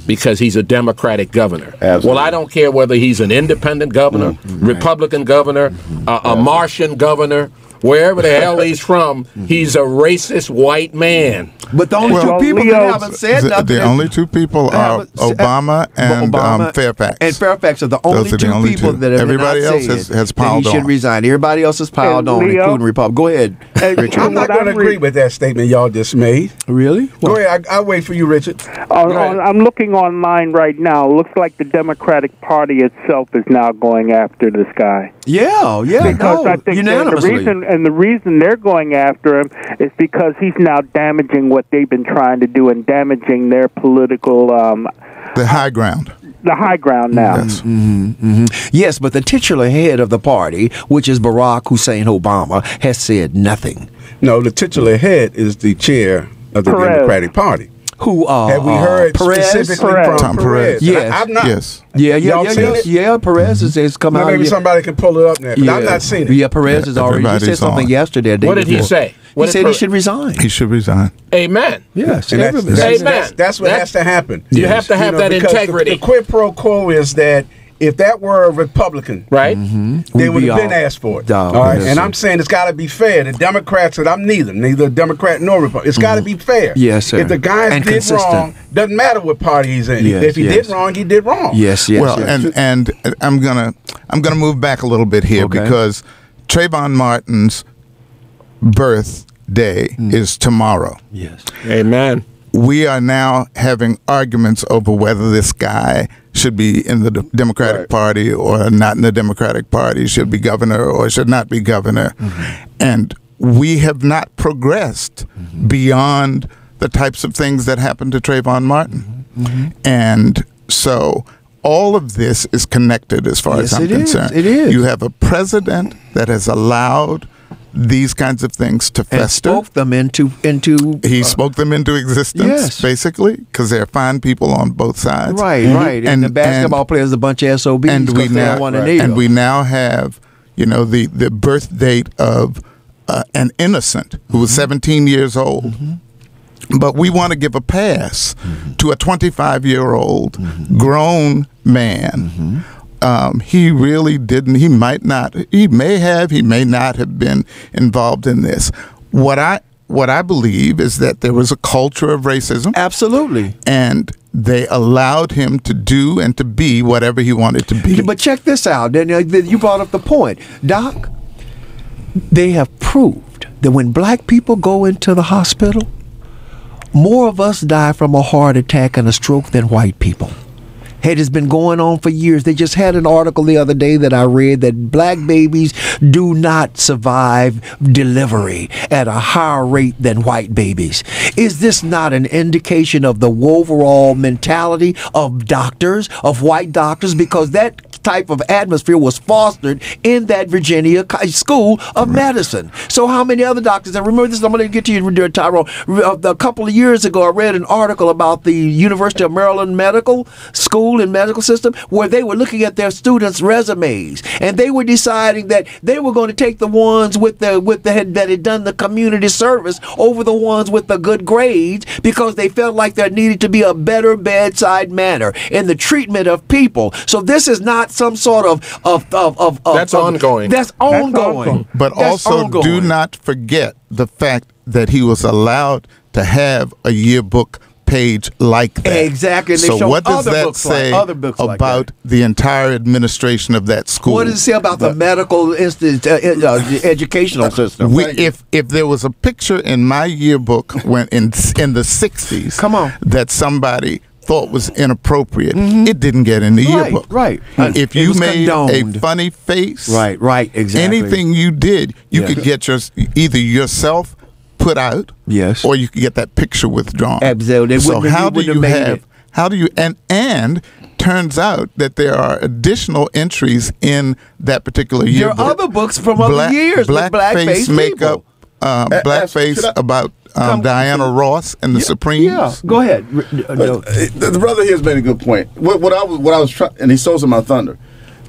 because he's a Democratic governor. Absolutely. Well, I don't care whether he's an independent governor, Republican governor, a Martian governor, wherever the hell he's from, he's a racist white man. But the only two people that haven't said nothing. The only two people are Obama and Fairfax. And Fairfax are the only two people that have Everybody not else said has piled that he should on. resign. Everybody else has piled on, Leo? including Republic. Go ahead, Richard. I'm not going to agree with that statement y'all just made. Really? Go ahead. I'll wait for you, Richard. I'm looking online right now. Looks like the Democratic Party itself is now going after this guy. Yeah, Because I think the reason they're going after him is because he's now damaging what they've been trying to do and damaging their political the high ground. The high ground now. Yes. Yes, but the titular head of the party, which is Barack Hussein Obama, has said nothing. No, the titular head is the chair of the Democratic Party. Who have we heard Perez? specifically from Tom Perez? Yes. I've not. Yes. Yeah, Perez has come out. Maybe somebody can pull it up now, 'cause I've not seen it. Yeah, Perez has already said something yesterday. What did he say? He said he should resign. He should resign. Amen. Yes. And that's what has to happen. You have to have that integrity. The quid pro quo is that if that were a Republican, right, they would have been asked for it. All right, and I'm saying it's got to be fair. The Democrats said I'm neither Democrat nor Republican. It's got to be fair. Yes, sir. If the guy did wrong, doesn't matter what party he's in. If he did wrong, he did wrong. Yes. Well, and I'm gonna move back a little bit here because Trayvon Martin's birthday is tomorrow. Yes. Amen. We are now having arguments over whether this guy should be in the Democratic Party or not in the Democratic Party, should be governor or should not be governor. And we have not progressed beyond the types of things that happened to Trayvon Martin. And so all of this is connected as far as I'm concerned. It is. You have a president that has allowed these kinds of things to fester. And spoke them into he spoke them into existence, basically, because they're fine people on both sides. Right. And the basketball players are a bunch of SOBs because they don't want to kneel. And we now have, the birth date of an innocent who was 17 years old. But we want to give a pass to a 25-year-old grown man. He really didn't. He may not have been involved in this. What I believe is that there was a culture of racism. Absolutely. And they allowed him to do and to be whatever he wanted to be. But check this out. You brought up the point, Doc. They have proved that when black people go into the hospital, more of us die from a heart attack and a stroke than white people. It has been going on for years. They just had an article the other day that I read that black babies do not survive delivery at a higher rate than white babies. Is this not an indication of the overall mentality of doctors, of white doctors? Because that type of atmosphere was fostered in that Virginia School of Medicine. So how many other doctors, and remember this, I'm going to get to you, Tyrone. A couple of years ago, I read an article about the University of Maryland Medical School and medical system where they were looking at their students' resumes, and they were deciding that they were going to take the ones that had done the community service over the ones with the good grades because they felt like there needed to be a better bedside manner in the treatment of people. So this is not some sort of that's ongoing. That's ongoing. But that's also ongoing. do not forget the fact that he was allowed to have a yearbook page like that. Exactly. And they so show what does other that books say about the entire administration of that school? What does it say about the medical educational system? If there was a picture in my yearbook when in the 60s that somebody thought was inappropriate, it didn't get in the yearbook. Right. If you made a funny face, right, exactly. anything you did, you could get either yourself put out, or you could get that picture withdrawn. Absolutely. So how do you and turns out that there are additional entries in that particular yearbook. There are other books from other years with blackface makeup, blackface about Diana Ross and the Supremes. Yeah, go ahead. The brother here has made a good point. What I was trying, and he stole some of my thunder.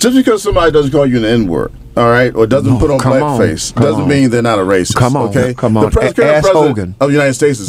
Just because somebody doesn't call you an N-word, all right, or doesn't put on blackface, doesn't mean they're not a racist. Come on, okay? come on. The current president of the United States is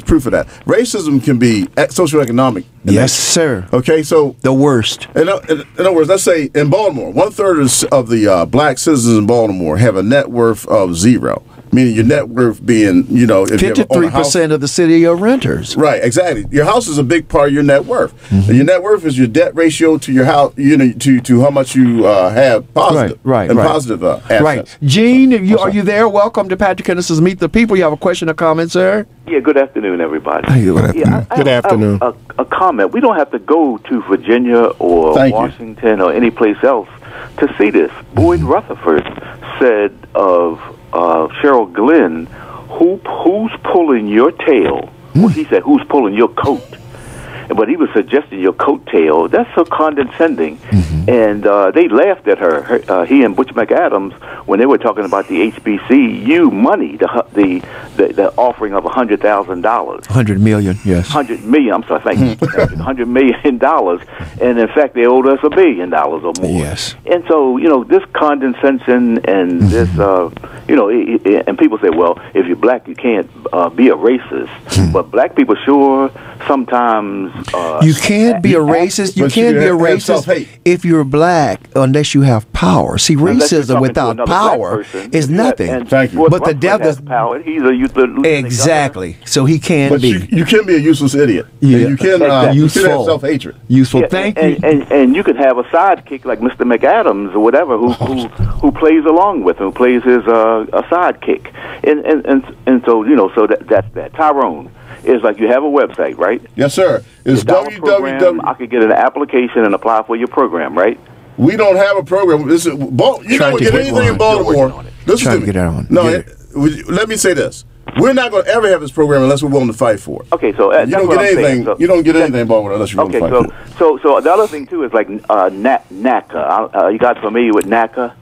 proof of that. Racism can be socioeconomic. Yes, sir. Okay, so the worst. In other words, let's say in Baltimore, 1/3 of the black citizens in Baltimore have a net worth of 0. Meaning your net worth being, you know, if 53% of the city are renters. Right, exactly. Your house is a big part of your net worth. And your net worth is your debt ratio to your house, you know, to how much you have positive, positive assets. Right. Gene, are you there? Welcome to Patrick Henderson's Meet the People. You have a question or comment, sir? Yeah, good afternoon, everybody. Good afternoon. Good afternoon. A comment. We don't have to go to Virginia or Washington or any place else to see this. Boyd Rutherford said of Cheryl Glenn, who's pulling your tail? Well, he said, who's pulling your coat? But he was suggesting your coattail. That's so condescending. And they laughed at her. He and Butch McAdams, when they were talking about the HBCU money, the offering of $100,000. $100 million, yes. $100 million. I'm sorry, thank you. $100 million, and in fact, they owed us $1 billion or more. Yes. And so, you know, this condescension and this, you know, and people say, well, if you're black, you can't be a racist. But black people sure sometimes. You can't be a racist. You can't be a racist if you're black unless you have power. See, racism without power is nothing. Thank you. But the devil power. He's a exactly. So he can but be. You can be a useless idiot. Yeah. And you can have self-hatred. Useful. Yeah, Thank you. And you could have a sidekick like Mr. McAdams or whatever who plays along with him, who plays his a sidekick. And so, you know, so that's that. Tyrone. It's like you have a website, right? Yes, sir. It's www. I could get an application and apply for your program, right? We don't have a program. This is, you don't get anything in Baltimore. Listen to me. No, let me say this. We're not going to ever have this program unless we're willing to fight for it. Okay, so you don't get anything. You don't get anything in Baltimore unless you're willing to fight for it. So the other thing too is like NACA. You guys familiar with NACA?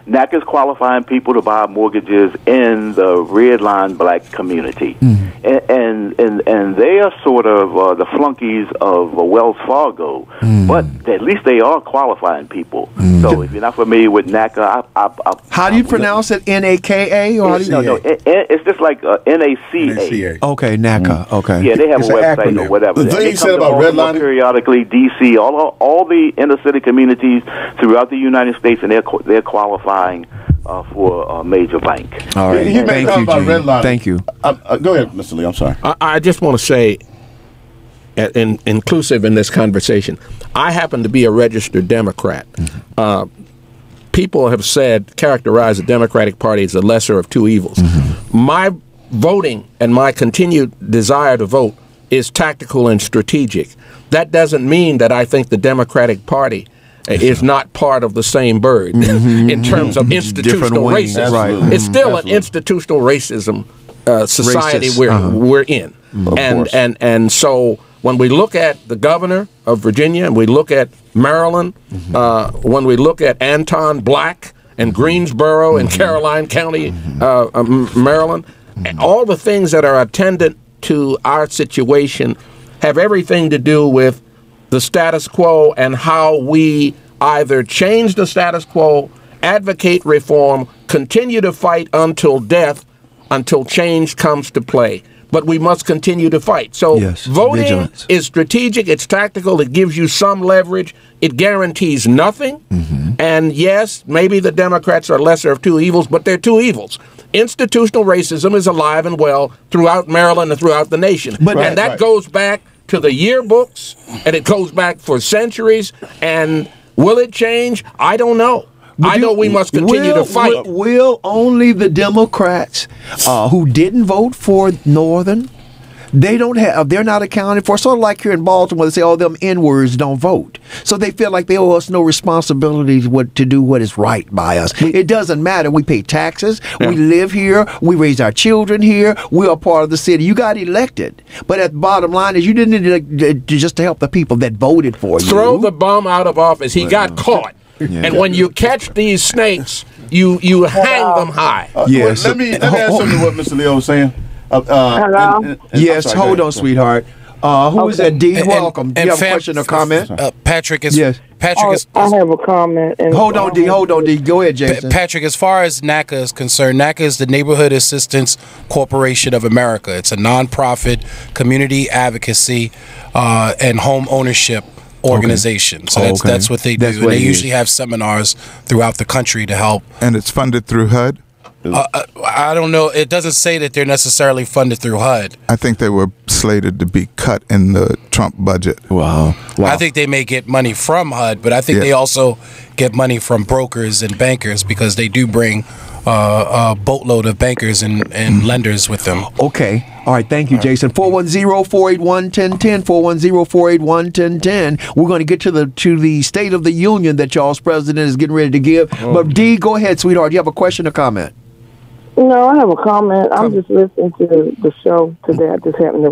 NACA is qualifying people to buy mortgages in the redline black community, and they are sort of the flunkies of Wells Fargo, but at least they are qualifying people. So if you're not familiar with NACA, how do you pronounce it? NAKA or no, it's just like NACA. Okay, NACA. Okay, yeah, they have a website or whatever. The thing you said about redlining, periodically, DC, all the inner city communities throughout the United States, and they're qualifying for a major bank. All right. Thank you, Gene. Thank you. Go ahead, Mr. Lee. I'm sorry. I just want to say, inclusive in this conversation, I happen to be a registered Democrat. People have characterized the Democratic Party as the lesser of two evils. My voting and my continued desire to vote is tactical and strategic. That doesn't mean that I think the Democratic Party is not part of the same bird in terms of institutional racism. Right. It's still an institutional racism society we're in. And so when we look at the governor of Virginia and we look at Maryland, when we look at Anton Black and Greensboro and Caroline County, Maryland, all the things that are attendant to our situation have everything to do with the status quo and how we either change the status quo, advocate reform, continue to fight until death, until change comes to play. But we must continue to fight. So voting is strategic, it's tactical, it gives you some leverage, it guarantees nothing. And yes, maybe the Democrats are lesser of two evils, but they're two evils. Institutional racism is alive and well throughout Maryland and throughout the nation. And that goes back to the yearbooks, and it goes back for centuries. And will it change? I don't know. I know we must continue to fight. Will only the Democrats who didn't vote for Northern, they're not accounted for? Sort of like here in Baltimore, they say, oh, them N-words don't vote. So they feel like they owe us no responsibility to do what is right by us. It doesn't matter. We pay taxes. We live here. We raise our children here. We are part of the city. You got elected. But at the bottom line is you didn't elect just to help the people that voted for you. Throw the bum out of office. He got caught. And when you catch these snakes, you hang them high. Yes. Let me add something to what Mr. Leo was saying. Yes, hold on, sweetheart. Who is that? D. Welcome. Do you have a fam- question or comment? Patrick is. Yes. Patrick is. I have a comment. And Hold on, D. Hold on, D. Go ahead, Jason. Patrick, as far as NACA is concerned, NACA is the Neighborhood Assistance Corporation of America. It's a nonprofit community advocacy and home ownership organization. So that's what they do. And they usually have seminars throughout the country to help. And it's funded through HUD? I don't know. It doesn't say that they're necessarily funded through HUD. I think they were slated to be cut in the Trump budget. Wow. I think they may get money from HUD, but I think they also get money from brokers and bankers because they do bring a boatload of bankers and lenders with them. Okay. All right. Thank you, Jason. 410-481-1010. 410-481-1010. We're going to get to the State of the Union that y'all's president is getting ready to give. But D, go ahead, sweetheart. Do you have a question or comment? No, I have a comment. I'm just listening to the show today. I just happened to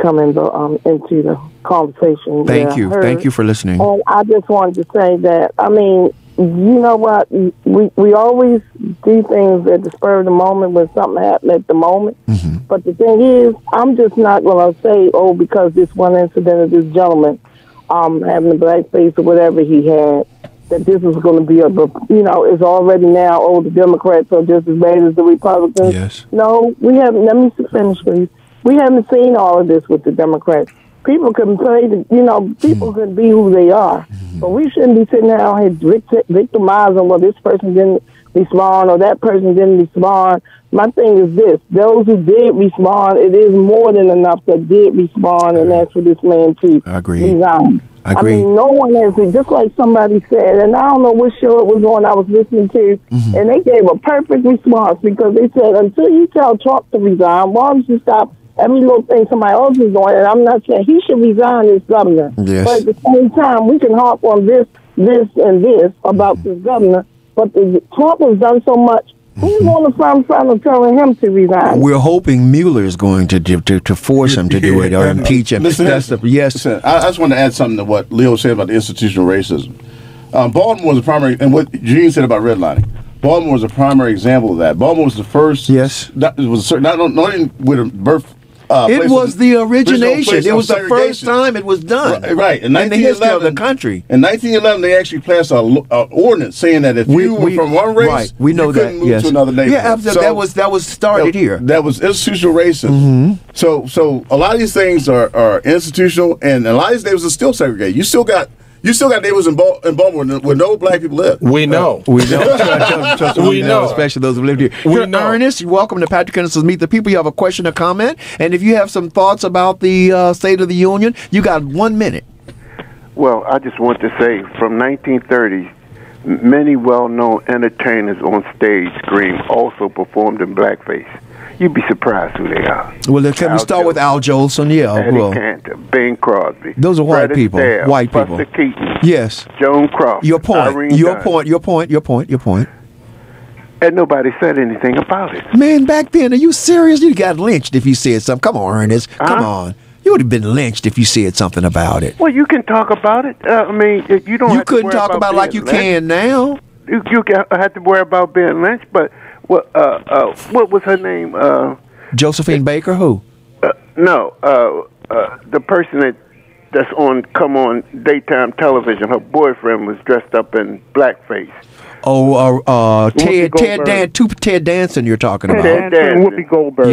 come into the conversation. Thank you. Thank you for listening. And I just wanted to say that, I mean, you know what? We always do things at the spur of the moment when something happens at the moment. Mm-hmm. But the thing is, I'm just not going to say, because this one incident of this gentleman having the black face or whatever he had, that this is going to be it's already now, the Democrats are just as bad as the Republicans. Yes. No, we haven't. Let me finish, please. We haven't seen all of this with the Democrats. People can play, people can be who they are. But we shouldn't be sitting out here victimizing, well, this person didn't respond or that person didn't respond. My thing is this. Those who did respond, it is more than enough that did respond, and that's for this man to resign. I mean, no one has, just like somebody said, and I don't know what show it was on I was listening to, and they gave a perfect response because they said, until you tell Trump to resign, why don't you stop every little thing somebody else is doing? And I'm not saying he should resign as governor. Yes. But at the same time, we can harp on this, and this about this governor, but Trump has done so much. Who's on the front of telling him to resign? We're hoping Mueller is going to force him to do it or impeach him. Listen, Listen, I just want to add something to what Leo said about the institutional racism. Baltimore was a primary, and what Gene said about redlining. Baltimore was a primary example of that. Baltimore was the first. Yes. That was not only with a birth. It was the origination. It was the first time it was done. Right. In the history of the country. In 1911, they actually passed an ordinance saying that if you were from one race, we know you couldn't that, move to another neighborhood. Yeah, that was started here. That was institutional racism. So a lot of these things are institutional, and a lot of these neighborhoods are still segregated. You still got neighbors in Baltimore where no black people live. We know. We know. Trust me, we know. Especially those who live here. We know. Ernest, you're welcome to Patrick Henderson's Meet the People. You have a question or comment? And if you have some thoughts about the State of the Union, you got 1 minute. Well, I just want to say, from 1930, many well-known entertainers on stage screen also performed in blackface. You'd be surprised who they are. Well, can we start with Al Jolson? Yeah. Eddie Cantor, Bing Crosby. Those are white Fred people. Astaire, White people. Buster Keaton. Yes. Joan Crawford. Your point. Irene Your Dunn. point. Your point. Your point. Your point. And nobody said anything about it. Man, back then, are you serious? You got lynched if you said something. Come on, Ernest. Come on. You would have been lynched if you said something about it. Well, you can talk about it. I mean, you don't. You couldn't talk about it like you can now. You have to worry about being lynched. But what was her name? Josephine Baker, who? No, the person that's come on daytime television. Her boyfriend was dressed up in blackface. Oh, Ted Danson you're talking about. Ted Danson. Whoopi Goldberg.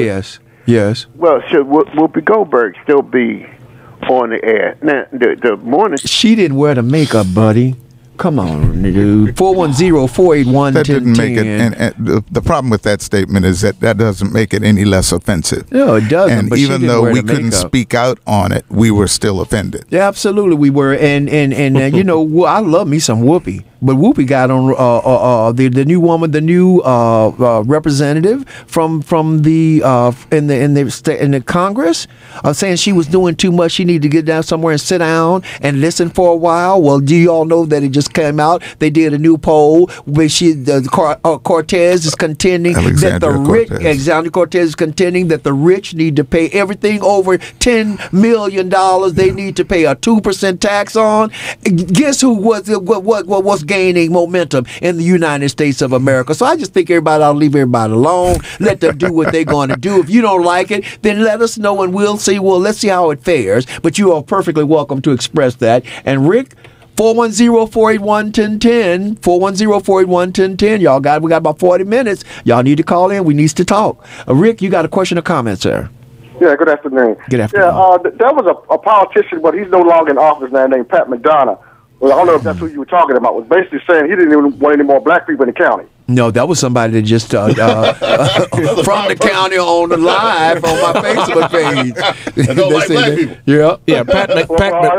Yes. Well, should Whoopi Goldberg still be on the air? Now, the morning... She didn't wear the makeup, buddy. Come on, dude. 410-481-1010. That didn't make it. And the problem with that statement is that doesn't make it any less offensive. No, it doesn't. And but even though we couldn't speak out on it, we were still offended. Yeah, absolutely, we were. And you know, I love me some Whoopi. But Whoopi got on the new woman, the new representative from the in the Congress, saying she was doing too much. She needed to get down somewhere and sit down and listen for a while. Well, do you all know that it just came out? They did a new poll where Cortez is contending that the rich, Alexandria Cortez is contending that the rich need to pay everything over $10 million. They need to pay a 2% tax on. Guess who was gaining momentum in the United States of America. So I just think everybody ought to leave everybody alone. Let them do what they're going to do. If you don't like it, then let us know and we'll see. Well, let's see how it fares. But you are perfectly welcome to express that. And Rick, 410-481-1010, 410-481-1010. Y'all we got about 40 minutes. Y'all need to call in. We need to talk. Rick, you got a question or comment, sir? Yeah, good afternoon. Good afternoon. Yeah, there was a politician, but he's no longer in office now, named Pat McDonough. Well, I don't know if that's who you were talking about. Was basically saying he didn't even want any more black people in the county. No, that was somebody that just from the county on the live on my Facebook page. I don't like black people. Yeah.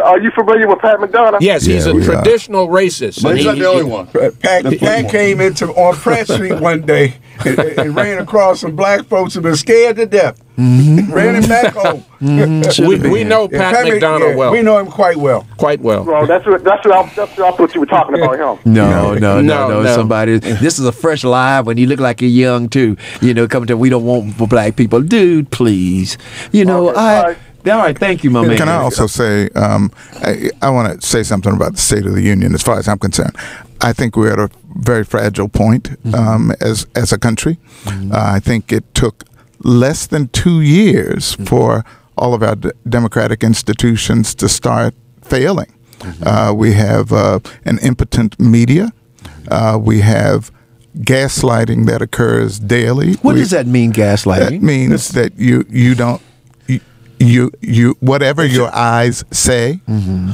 Are you familiar with Pat McDonough? Yes, he's a traditional racist. But he's not the only one. Pat came on Pratt Street one day and ran across some black folks who been scared to death. Mm-hmm. Ran him back home. Mm-hmm. We know Pat McDonough well. We know him quite well. Quite well. Well, that's what I thought you were talking about him. No. Somebody. This is a fresh live when you look like you're young too. Coming to we don't want for black people, dude. Please, all right. Thank you, my man. Can I also say, I want to say something about the State of the Union as far as I'm concerned. I think we're at a very fragile point as a country. I think it took less than 2 years for all of our democratic institutions to start failing. We have an impotent media. We have gaslighting that occurs daily. What does that mean, gaslighting? That means that you don't whatever your eyes say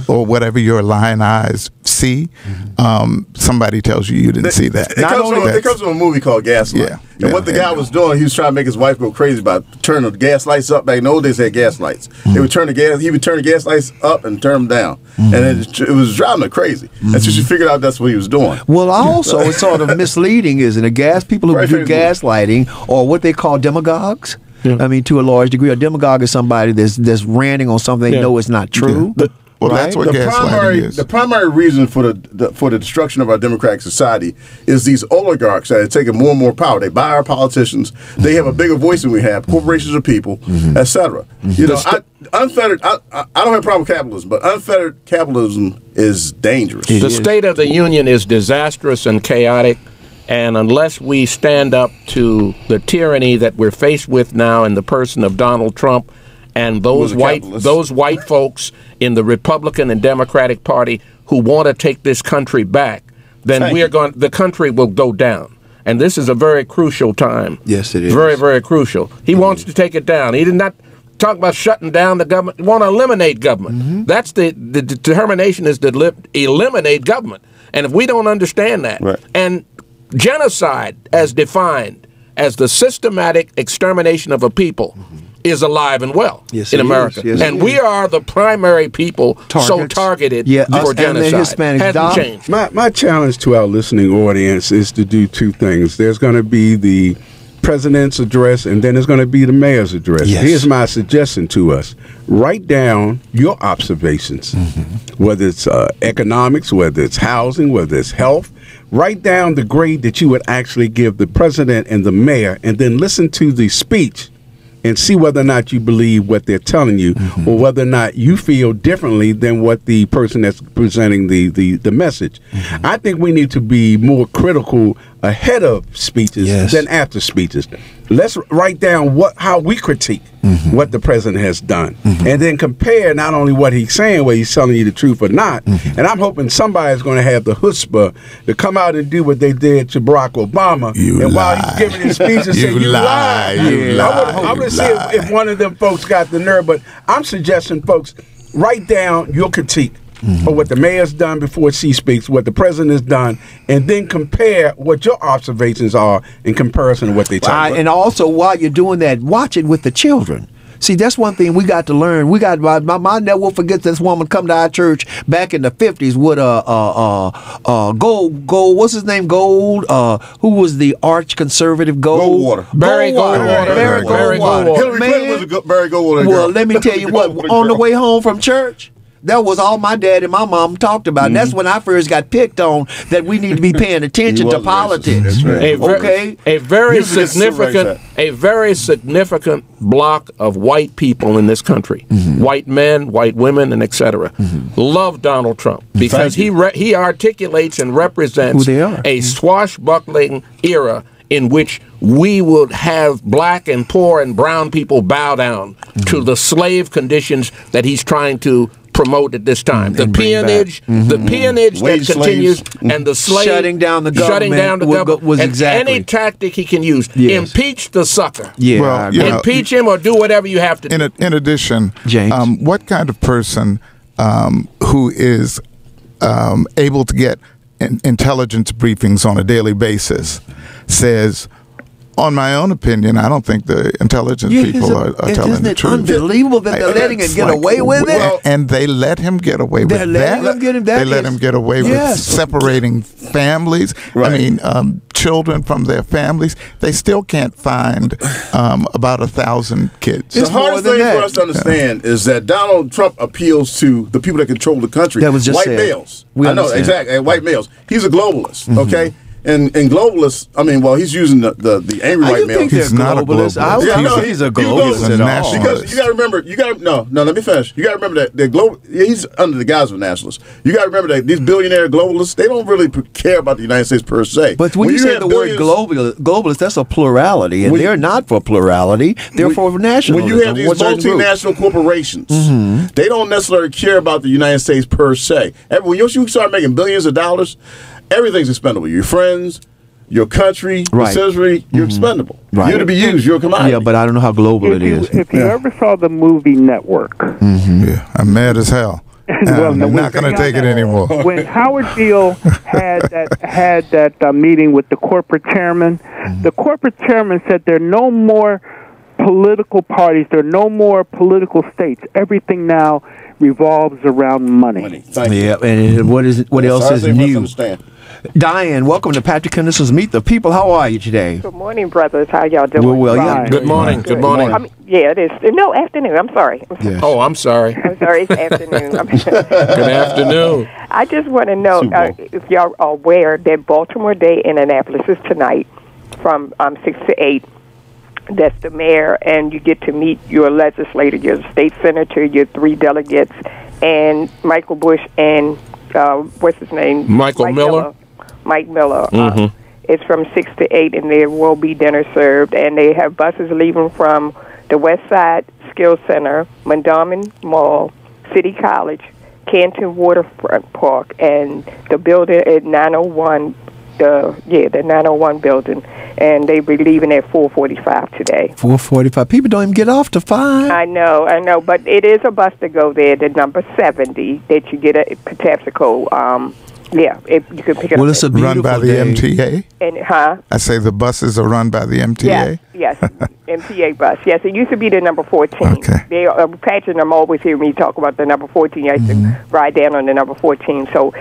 or whatever your lying eyes see, somebody tells you didn't see that. It comes from a movie called Gaslight. Yeah. And what the guy was doing, he was trying to make his wife go crazy about turning the gas lights up. Back in the old days, they had gas lights. He would turn the gas lights up and turn them down. And it was driving her crazy. And so she figured out that's what he was doing. Well, also, it's sort of misleading, isn't it? People who do gaslighting or what they call demagogues. Yeah. I mean, to a large degree, a demagogue is somebody that's ranting on something they know is not true. Yeah. That's what gaslighting is. The primary reason for the destruction of our democratic society is these oligarchs that are taking more and more power. They buy our politicians. They have a bigger voice than we have. Corporations are people, etc. Unfettered. I don't have a problem with capitalism, but unfettered capitalism is dangerous. The State of the Union is disastrous and chaotic. And unless we stand up to the tyranny that we're faced with now in the person of Donald Trump and those white folks in the Republican and Democratic Party who want to take this country back, then the country will go down. And this is a very crucial time. Yes, it is. Very, very crucial. He wants to take it down. He did not talk about shutting down the government. He want to eliminate government. That's the determination is to eliminate government. And if we don't understand that, and genocide, as defined as the systematic extermination of a people, is alive and well in America. And we are the primary people so targeted for genocide. Hasn't changed. My challenge to our listening audience is to do two things. There's going to be the president's address, and then there's going to be the mayor's address. Here's my suggestion to us. Write down your observations, whether it's economics, whether it's housing, whether it's health. Write down the grade that you would actually give the president and the mayor, and then listen to the speech and see whether or not you believe what they're telling you, or whether or not you feel differently than what the person that's presenting the message. I think we need to be more critical ahead of speeches than after speeches. Let's write down how we critique what the president has done, and then compare not only what he's saying, whether he's telling you the truth or not. And I'm hoping somebody's going to have the chutzpah to come out and do what they did to Barack Obama. While he's giving his speech and say, you lie. I would see if one of them folks got the nerve, but I'm suggesting, folks, write down your critique of what the mayor's done before she speaks, what the president has done, and then compare what your observations are in comparison to what they tell you. And also, while you're doing that, watch it with the children. See, that's one thing we got to learn. We got my never forget this woman come to our church back in the 50s with Gold. What's his name? Gold. Who was the arch conservative? Goldwater. Barry Goldwater. Hillary Clinton was Barry Goldwater. Well, let me tell you what. On the way home from church, That was all my dad and my mom talked about. And that's when I first got picked on that we need to be paying attention to politics. A very significant block of white people in this country, white men, white women, and etc., love Donald Trump because he articulates and represents a swashbuckling era in which we would have black and poor and brown people bow down to the slave conditions that he's trying to promote at this time. The peonage, the peonage that continues, and the slave shutting down the government, was exactly any tactic he can use. Impeach the sucker. Well, impeach him or do whatever you have to do. In addition, what kind of person who is able to get intelligence briefings on a daily basis says, on my own opinion, I don't think the intelligence people are telling the truth. Isn't it unbelievable that they're letting him get away with it? And they let him get away with that. They let him get away with separating families. I mean, children from their families. They still can't find about 1,000 kids. The hardest thing for us to understand is that Donald Trump appeals to the people that control the country. That was just white males. I know, exactly. White males. He's a globalist, okay? And globalists, I mean, well, he's using the angry white male. He's not a globalist. I don't think he's a globalist at all. Because you got to remember, let me finish. You got to remember that he's under the guise of a nationalist. You got to remember that these billionaire globalists, they don't really care about the United States per se. But when you say the word globalist, that's a plurality, and they're not for plurality. They're for nationalism. When you have these multinational corporations, they don't necessarily care about the United States per se. When you start making billions of dollars, everything's expendable. Your friends, your country, your citizenry, you're expendable. You're to be used. You're a commodity. Yeah, but I don't know how global it is. If you ever saw the movie Network. Yeah, I'm mad as hell. I'm not going to take it anymore. When Howard Beale had that meeting with the corporate chairman, the corporate chairman said there are no more political parties, there are no more political states. Everything now revolves around money. Yeah, and what else is new? Diane, welcome to Patrick Henderson's Meet the People. How are you today? Good morning, brothers. How y'all doing? Well, yeah. Good morning. Good morning. Yeah, it is. No, afternoon. I'm sorry. Yes. Oh, I'm sorry. I'm sorry. It's afternoon. Good afternoon. I just want to know if y'all are aware that Baltimore Day in Annapolis is tonight from 6 to 8. That's the mayor, and you get to meet your legislator, your state senator, your 3 delegates, and Michael Bush and what's his name? Mike Miller. It's from 6 to 8, and there will be dinner served. And they have buses leaving from the West Side Skills Center, Mondawmin Mall, City College, Canton Waterfront Park, and the building at 901. The 901 building, and they be leaving at 4:45 today. 4:45. People don't even get off to 5. I know, but it is a bus to go there. The number 70 that you get at Patapsco. If you can pick it up. It's a beautiful run by the day. MTA. And I say the buses are run by the MTA. Yes, MTA bus. Yes, it used to be the number 14. Okay. They Patrick and them always hear me talk about the number 14. I used to ride down on the number 14. So,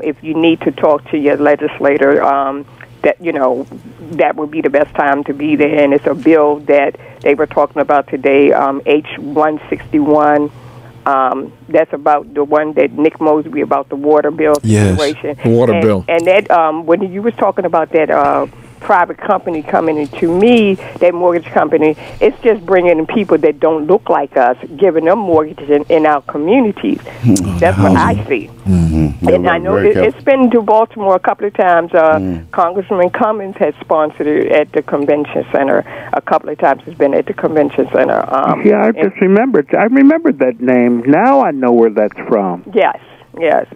if you need to talk to your legislator, that would be the best time to be there. And it's a bill that they were talking about today, H-161. That's about the one that Nick Mosby about the water bill situation. Yes, water bill. And that when you was talking about that private company coming in, to me, that mortgage company, it's just bringing in people that don't look like us, giving them mortgages in our communities. That's what I see. And I know it's been to Baltimore a couple of times. Congressman Cummings has sponsored it at the convention center. A couple of times it's been at the convention center. I just remembered. I remembered that name. Now I know where that's from. Yes,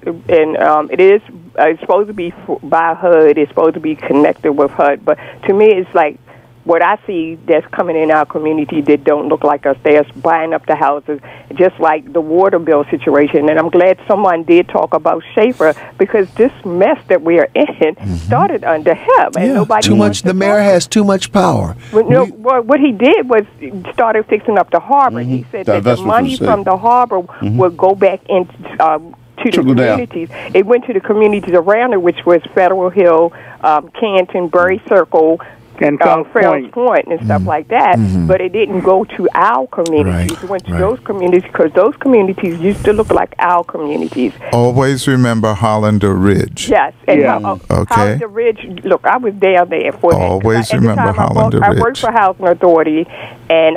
and it is. It's supposed to be by HUD. It's supposed to be connected with HUD. But to me, it's like what I see that's coming in our community that don't look like us. They're buying up the houses, just like the water bill situation. And I'm glad someone did talk about Schaefer, because this mess that we are in started under him. And nobody too much. The mayor has too much power. What he did was started fixing up the harbor. He said that the money from the harbor would go back into to the communities. It went to the communities around it, which was Federal Hill, Canton, Bury Circle, and Fells Point and stuff like that, but it didn't go to our communities. It went to those communities because those communities used to look like our communities. Always remember Hollander Ridge. Yes. And Hollander Ridge, look, I was down there for Always remember Hollander Ridge. I worked for Housing Authority, and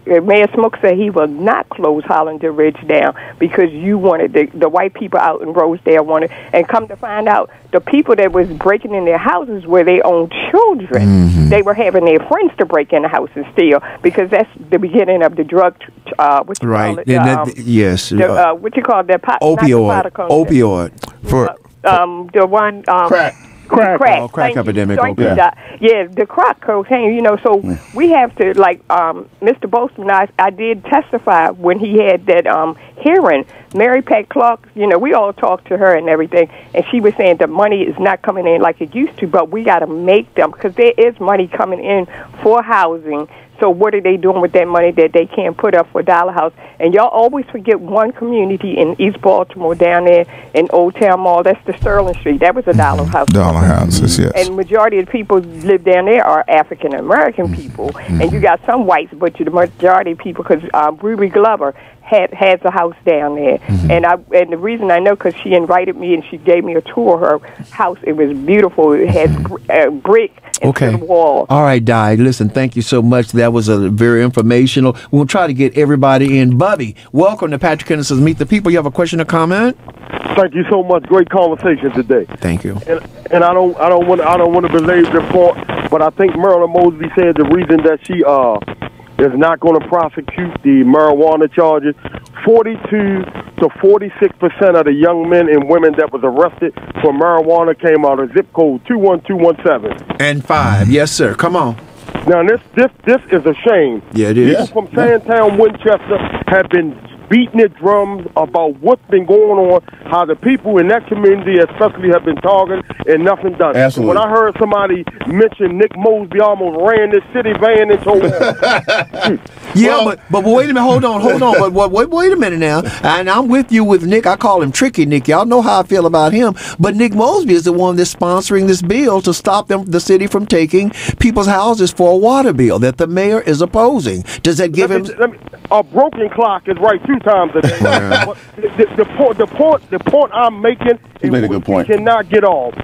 Mayor Smoke said he will not close Hollander Ridge down because you wanted the white people out in Rosedale wanted, and come to find out, the people that was breaking in their houses were their own children. They were having their friends to break in the house and steal because that's the beginning of the drug. What you call it? Yes. What you call that? Opioid. The one. Crack epidemic. Yeah, the crack cocaine. You know, so we have to Mr. Bolton. I did testify when he had that hearing. Mary Pat Clark. You know, we all talked to her and everything, and she was saying the money is not coming in like it used to, but we got to make them because there is money coming in for housing. So what are they doing with that money that they can't put up for Dollar House? And y'all always forget one community in East Baltimore down there in Old Town Mall. That's the Sterling Street. That was a Dollar House. Dollar houses, yes. And majority of the people live down there are African American people. And you got some whites, but the majority of people, because Ruby Glover has a house down there. And the reason I know because she invited me and she gave me a tour of her house. It was beautiful. It had brick into the wall. All right, Di. Listen, thank you so much. That was a very informational. We'll try to get everybody in. Bubby, welcome to Patrick Henderson's Meet the People. You have a question or comment? Thank you so much. Great conversation today. Thank you. And I don't want to belabor the point, but I think Marilyn Mosby said the reason that she is not going to prosecute the marijuana charges. 42 to 46% of the young men and women that was arrested for marijuana came out of zip code 21217. And 5. Yes, sir. Come on. Now this is a shame. Yeah, it is. People from Sandtown, Winchester have been beating their drums about what's been going on, how the people in that community especially have been targeted and nothing done. Absolutely. When I heard somebody mention Nick Mosby almost ran this city van into but wait a minute, hold on. But wait a minute now. And I'm with you with Nick. I call him Tricky Nick. Y'all know how I feel about him. But Nick Mosby is the one that's sponsoring this bill to stop the city from taking people's houses for a water bill that the mayor is opposing. Does that give him... A broken clock is right 2 times a day. But the point I'm making is made a good point. We cannot get off.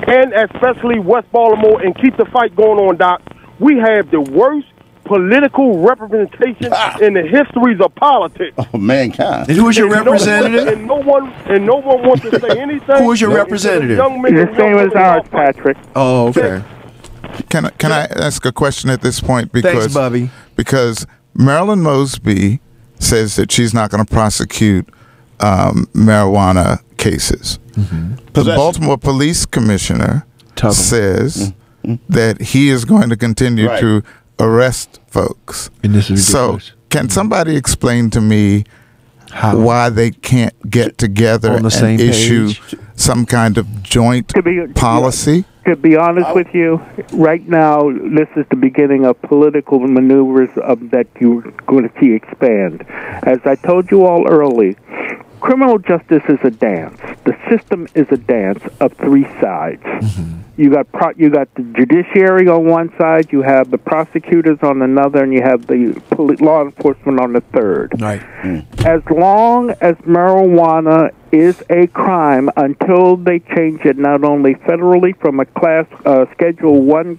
And especially West Baltimore, and keep the fight going on, Doc. We have the worst political representation in the histories of politics. Oh, mankind. And who is your representative? And no one wants to say anything. Who is your representative? The same as ours, Patrick. Oh, okay. Can I ask a question at this point? Thanks, Bubby. Because Marilyn Mosby says that she's not going to prosecute marijuana cases. The Baltimore Police Commissioner says that he is going to continue to arrest folks. And this is ridiculous. So can somebody explain to me why they can't get together on the and same issue page? Some kind of joint policy? To be honest with you, right now, this is the beginning of political maneuvers that you're going to see expand. As I told you all early, criminal justice is a dance. The system is a dance of 3 sides. You got the judiciary on one side, you have the prosecutors on another, and you have the law enforcement on the third. Right. As long as marijuana is a crime, until they change it not only federally from a class Schedule 1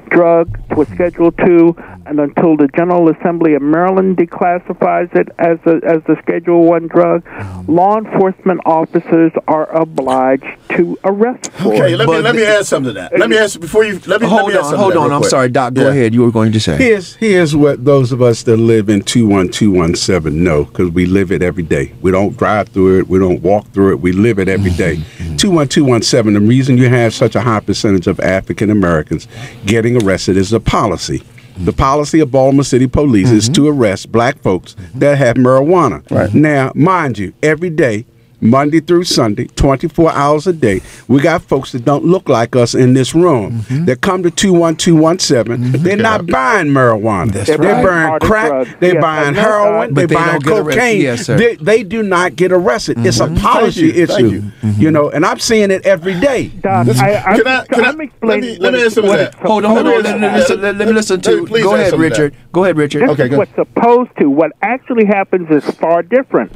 drug to a Schedule 2, and until the General Assembly of Maryland declassifies it as a Schedule 1 drug, law enforcement officers are obliged to arrest for Okay, it. let me add something to that. Let me ask before you. Hold on. I'm sorry, Doc. Go ahead. You were going to say. Here's what those of us that live in 21217 know, because we live it every day. We don't drive through it. We don't walk through it. We live it every day. 21217. The reason you have such a high percentage of African Americans getting arrested is a policy. The policy of Baltimore City Police is to arrest black folks that have marijuana. Right. Now, mind you, every day Monday through Sunday, 24 hours a day. We got folks that don't look like us in this room that come to 21217. They're not buying marijuana. They're buying crack. They're buying heroin. They're buying cocaine. Yes, sir. They do not get arrested. It's a policy issue, and I'm seeing it every day. Doc, let me answer that. Hold on. Let me listen to. Go ahead, Richard. Go ahead, Richard. This is what's supposed to. What actually happens is far different,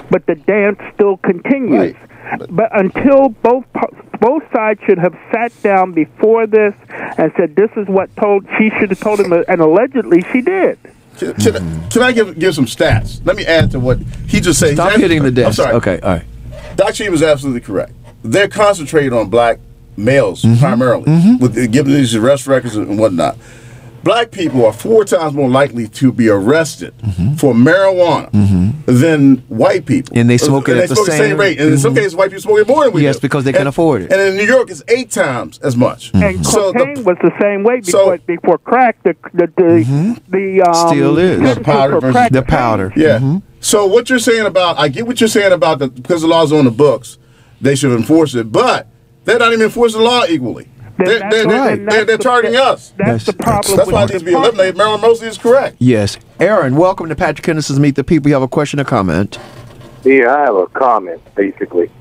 but the dance still continues. Right. But until both sides should have sat down before this and said, "This is what she should have told him," and allegedly she did. Can I give some stats? Let me add to what he just said. Stop hitting the desk. I'm sorry. Okay, all right. Dr. Sheen was absolutely correct. They're concentrated on black males primarily, with giving these arrest records and whatnot. Black people are 4 times more likely to be arrested for marijuana than white people. And they smoke it at the same rate. And in some cases, white people smoke it more than we do. Yes, because they can afford it. And in New York, it's 8 times as much. And cocaine was the same way before crack. The still is the powder. Yeah. So what you're saying about, I get what you're saying about because the law's on the books, they should enforce it, but they're not even enforcing the law equally. They're targeting us. That's the problem. That's why it needs to be eliminated. Marilyn Mosley is correct. Yes. Aaron, welcome to Patrick Henderson's Meet the People. You have a question or comment? Yeah, I have a comment, basically.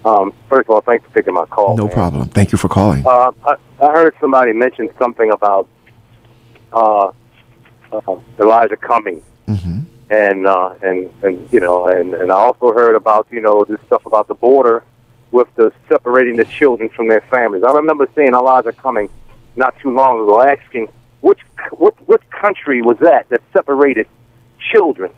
First of all, thanks for taking my call. No problem. Thank you for calling. I heard somebody mention something about Elijah Cummings. And I also heard about, this stuff about the border with the separating the children from their families. I remember seeing Elijah Cummings not too long ago asking, which country was that separated children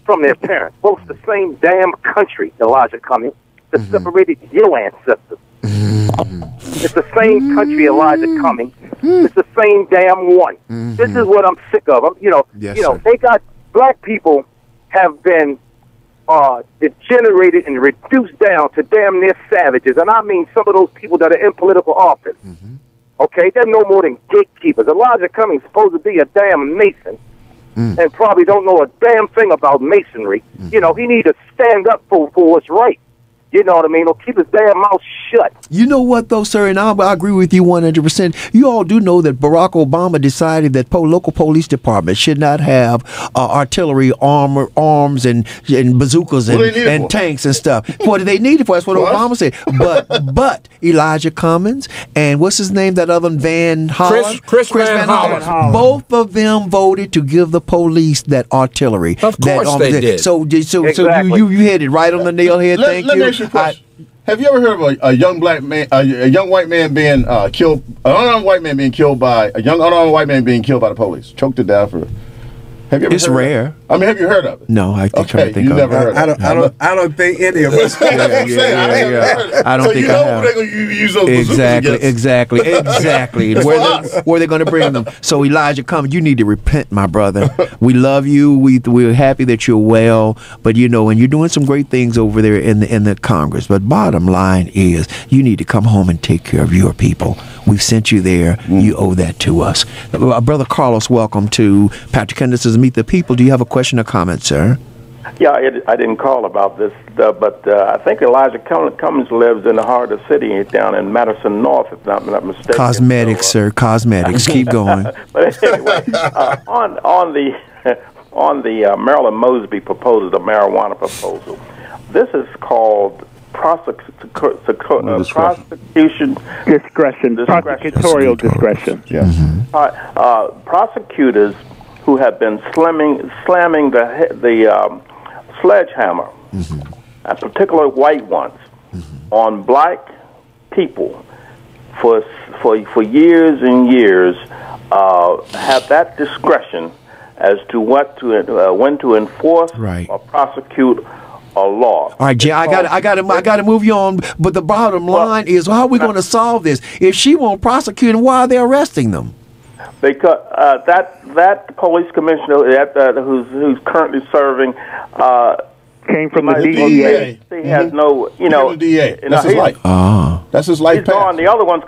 from their parents? Well, it's the same damn country, Elijah Cummings, that separated your ancestors. It's the same country, Elijah Cummings. It's the same damn one. This is what I'm sick of. They got black people have been degenerated and reduced down to damn near savages. And I mean some of those people that are in political office. Okay? They're no more than gatekeepers. Elijah Cummings is supposed to be a damn Mason and probably don't know a damn thing about masonry. He need to stand up for what's right. You know what I mean? Or keep his damn mouth shut. You know what, though, sir, and I agree with you 100%. You all do know that Barack Obama decided that local police departments should not have artillery, arms, and bazookas and tanks and stuff. What do they need it for? That's what Obama said. But Elijah Cummings and what's his name, that other Van Hollen? Chris Van Hollen. Both of them voted to give the police that artillery. Of course they did. So Exactly. you hit it right on the nail head. Thank you. Have you ever heard of a young black man, a young white man being killed, an unarmed white man being killed by the police, choked to death? Have you ever it's rare. I mean, have you heard of it? No, I think you never heard of it. I don't think any of us. I don't think I have. They're going to use those Exactly. Where they're going to bring them. So Elijah Cummings, you need to repent, my brother. We love you. We're happy that you're well. But and you're doing some great things over there in the Congress. But bottom line is, you need to come home and take care of your people. We've sent you there. You owe that to us. Brother Carlos, welcome to Patrick Henderson's Meet the People. Do you have a question or comment, sir? Yeah, I didn't call about this, but I think Elijah Cummings lives in the heart of the city down in Madison North, if I'm not mistaken. Cosmetics, sir. Cosmetics. Keep going. But anyway, on the Marilyn Mosby proposal, the marijuana proposal, this is called prosecution discretion. Prosecutorial discretion. Yeah. Prosecutors who have been slamming the sledgehammer, and particularly white ones, on black people for years and years, have that discretion as to when to enforce or prosecute a law. All right, Jay, I got to move you on. But the bottom line is, how are we going to solve this? If she won't prosecute them, why are they arresting them? Because that police commissioner who's currently serving came from the DEA. He has no, DEA. That's his life. That's his life He's gone. The other one's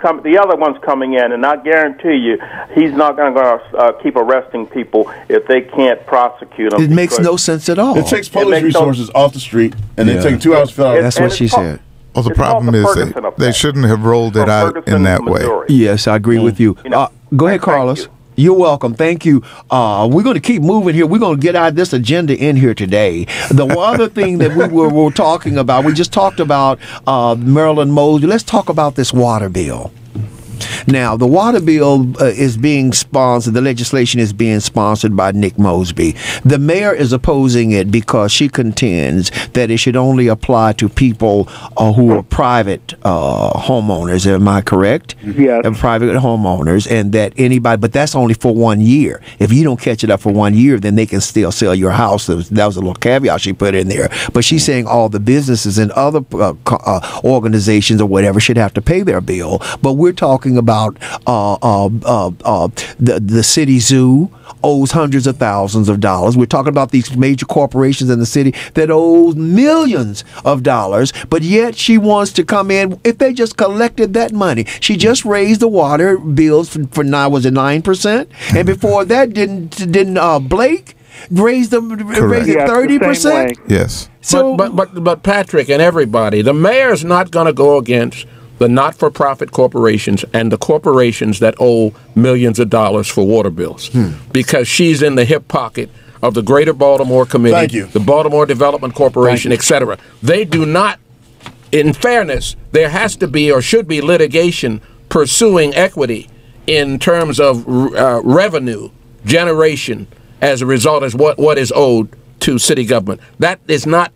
coming in, and I guarantee you, he's not going to keep arresting people if they can't prosecute them. It makes no sense at all. It takes police resources off the street, and they take 2 hours to fill out. That's what she said. Well, the problem is they shouldn't have rolled it out in that way. Yes, I agree with you. Go ahead, Carlos. You're welcome. Thank you. We're going to keep moving here. We're going to get out this agenda in here today. The other thing that we were talking about, we just talked about Marilyn Mosby. Let's talk about this water bill. Now, the water bill is being sponsored, the legislation is being sponsored by Nick Mosby. The mayor is opposing it because she contends that it should only apply to people who are private homeowners. Am I correct? Yes. Private homeowners, and that anybody, but that's only for 1 year. If you don't catch it up for 1 year, then they can still sell your house. That was a little caveat she put in there. But she's saying all the businesses and other organizations or whatever should have to pay their bill. But we're talking about the city zoo owes hundreds of thousands of dollars. We're talking about these major corporations in the city that owe millions of dollars, but yet she wants to come in. If they just collected that money, she just raised the water bills for now, was it 9%? And before that, didn't Blake raise it 30%? Yes. So, but Patrick and everybody, the mayor's not going to go against the not-for-profit corporations and the corporations that owe millions of dollars for water bills, because she's in the hip pocket of the Greater Baltimore Committee, the Baltimore Development Corporation, etc. They do not, in fairness, there has to be or should be litigation pursuing equity in terms of revenue generation as a result of what is owed to city government. That is not,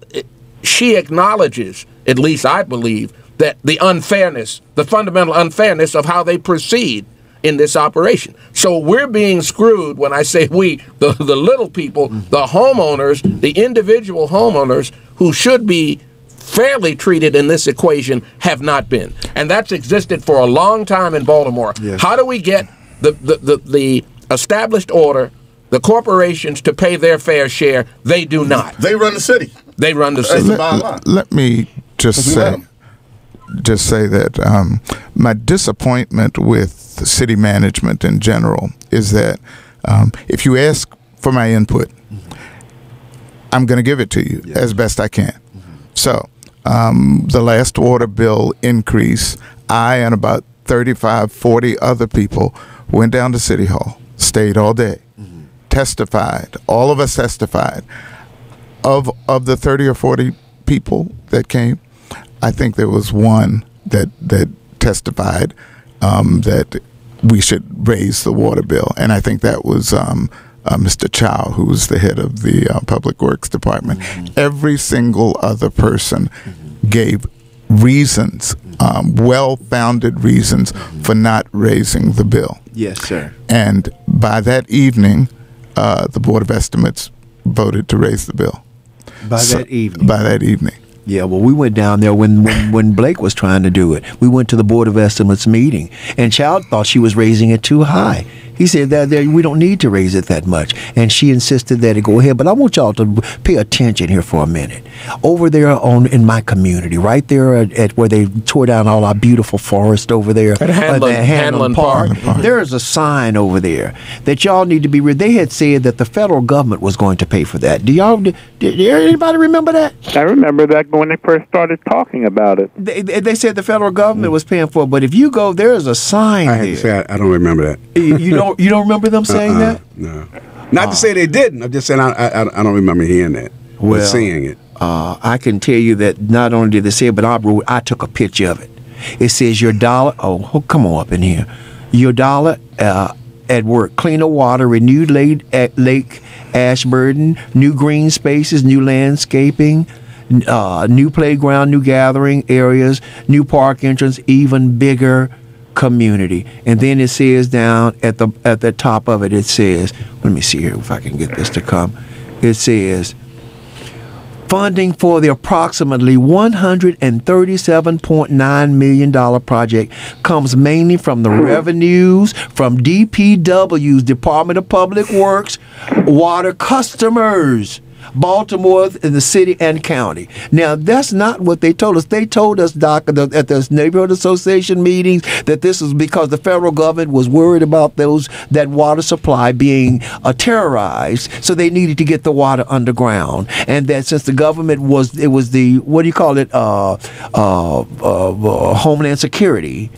she acknowledges, at least I believe, that the unfairness, the fundamental unfairness of how they proceed in this operation. So we're being screwed when I say we, the little people, the homeowners, the individual homeowners who should be fairly treated in this equation have not been. And that's existed for a long time in Baltimore. Yes. How do we get the established order, the corporations to pay their fair share? They do not. They run the city. They run the city. Let me just say that my disappointment with the city management in general is that if you ask for my input, I'm going to give it to you as best I can. So the last water bill increase, I and about 35, 40 other people went down to City Hall, stayed all day, testified. All of us testified. Of the 30 or 40 people that came, I think there was one that testified that we should raise the water bill, and I think that was Mr. Chow, who was the head of the Public Works Department. Every single other person gave reasons, well-founded reasons for not raising the bill. Yes, sir. And by that evening, the Board of Estimates voted to raise the bill. By that evening. Yeah, well, we went down there when Blake was trying to do it. We went to the Board of Estimates meeting, and Child thought she was raising it too high. He said that we don't need to raise it that much, and she insisted that it go ahead. But I want y'all to pay attention here for a minute. Over there in my community, right there at where they tore down all our beautiful forest over there at Hanlon Park. There is a sign over there that y'all need to be read. They had said that the federal government was going to pay for that. Did anybody remember that? I remember that when they first started talking about it. They said the federal government was paying for it, but if you go, there is a sign I had to say I don't remember that. You don't remember them saying that? No. Not to say they didn't. I'm just saying I don't remember hearing that. Or seeing it. I can tell you that not only did they say it, but I took a picture of it. It says your dollar. Oh, come on up in here. Your dollar at work. Cleaner water, renewed Lake Ashburton, new green spaces, new landscaping, new playground, new gathering areas, new park entrance, even bigger community. And then it says down at the top of it, it says, let me see here if I can get this to come. It says, funding for the approximately $137.9 million project comes mainly from the revenues from DPW's Department of Public Works water customers. Baltimore, the city and county. Now, that's not what they told us. They told us, Doc, at the neighborhood association meetings, that this is because the federal government was worried about that water supply being terrorized, so they needed to get the water underground, and that since the government was the what do you call it, Homeland Security.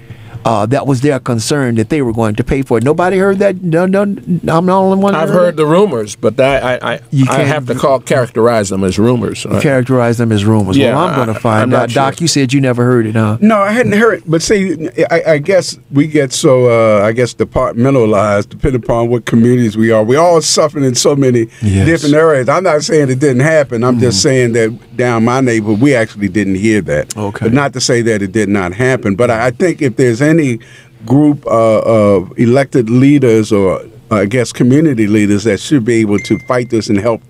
That was their concern, that they were going to pay for it. Nobody heard that? No, I'm the only one. I've heard the rumors, but I have to characterize them as rumors. Characterize them as rumors. Yeah, well, I'm going to find out. Doc, you said you never heard it, huh? No, I hadn't heard it. But see, I guess we get so, departmentalized, depending upon what communities we are. We all suffering in so many different areas. I'm not saying it didn't happen. I'm just saying that down my neighborhood, we actually didn't hear that. Okay. But not to say that it did not happen. But I think if there's any group of elected leaders or I guess community leaders that should be able to fight this and help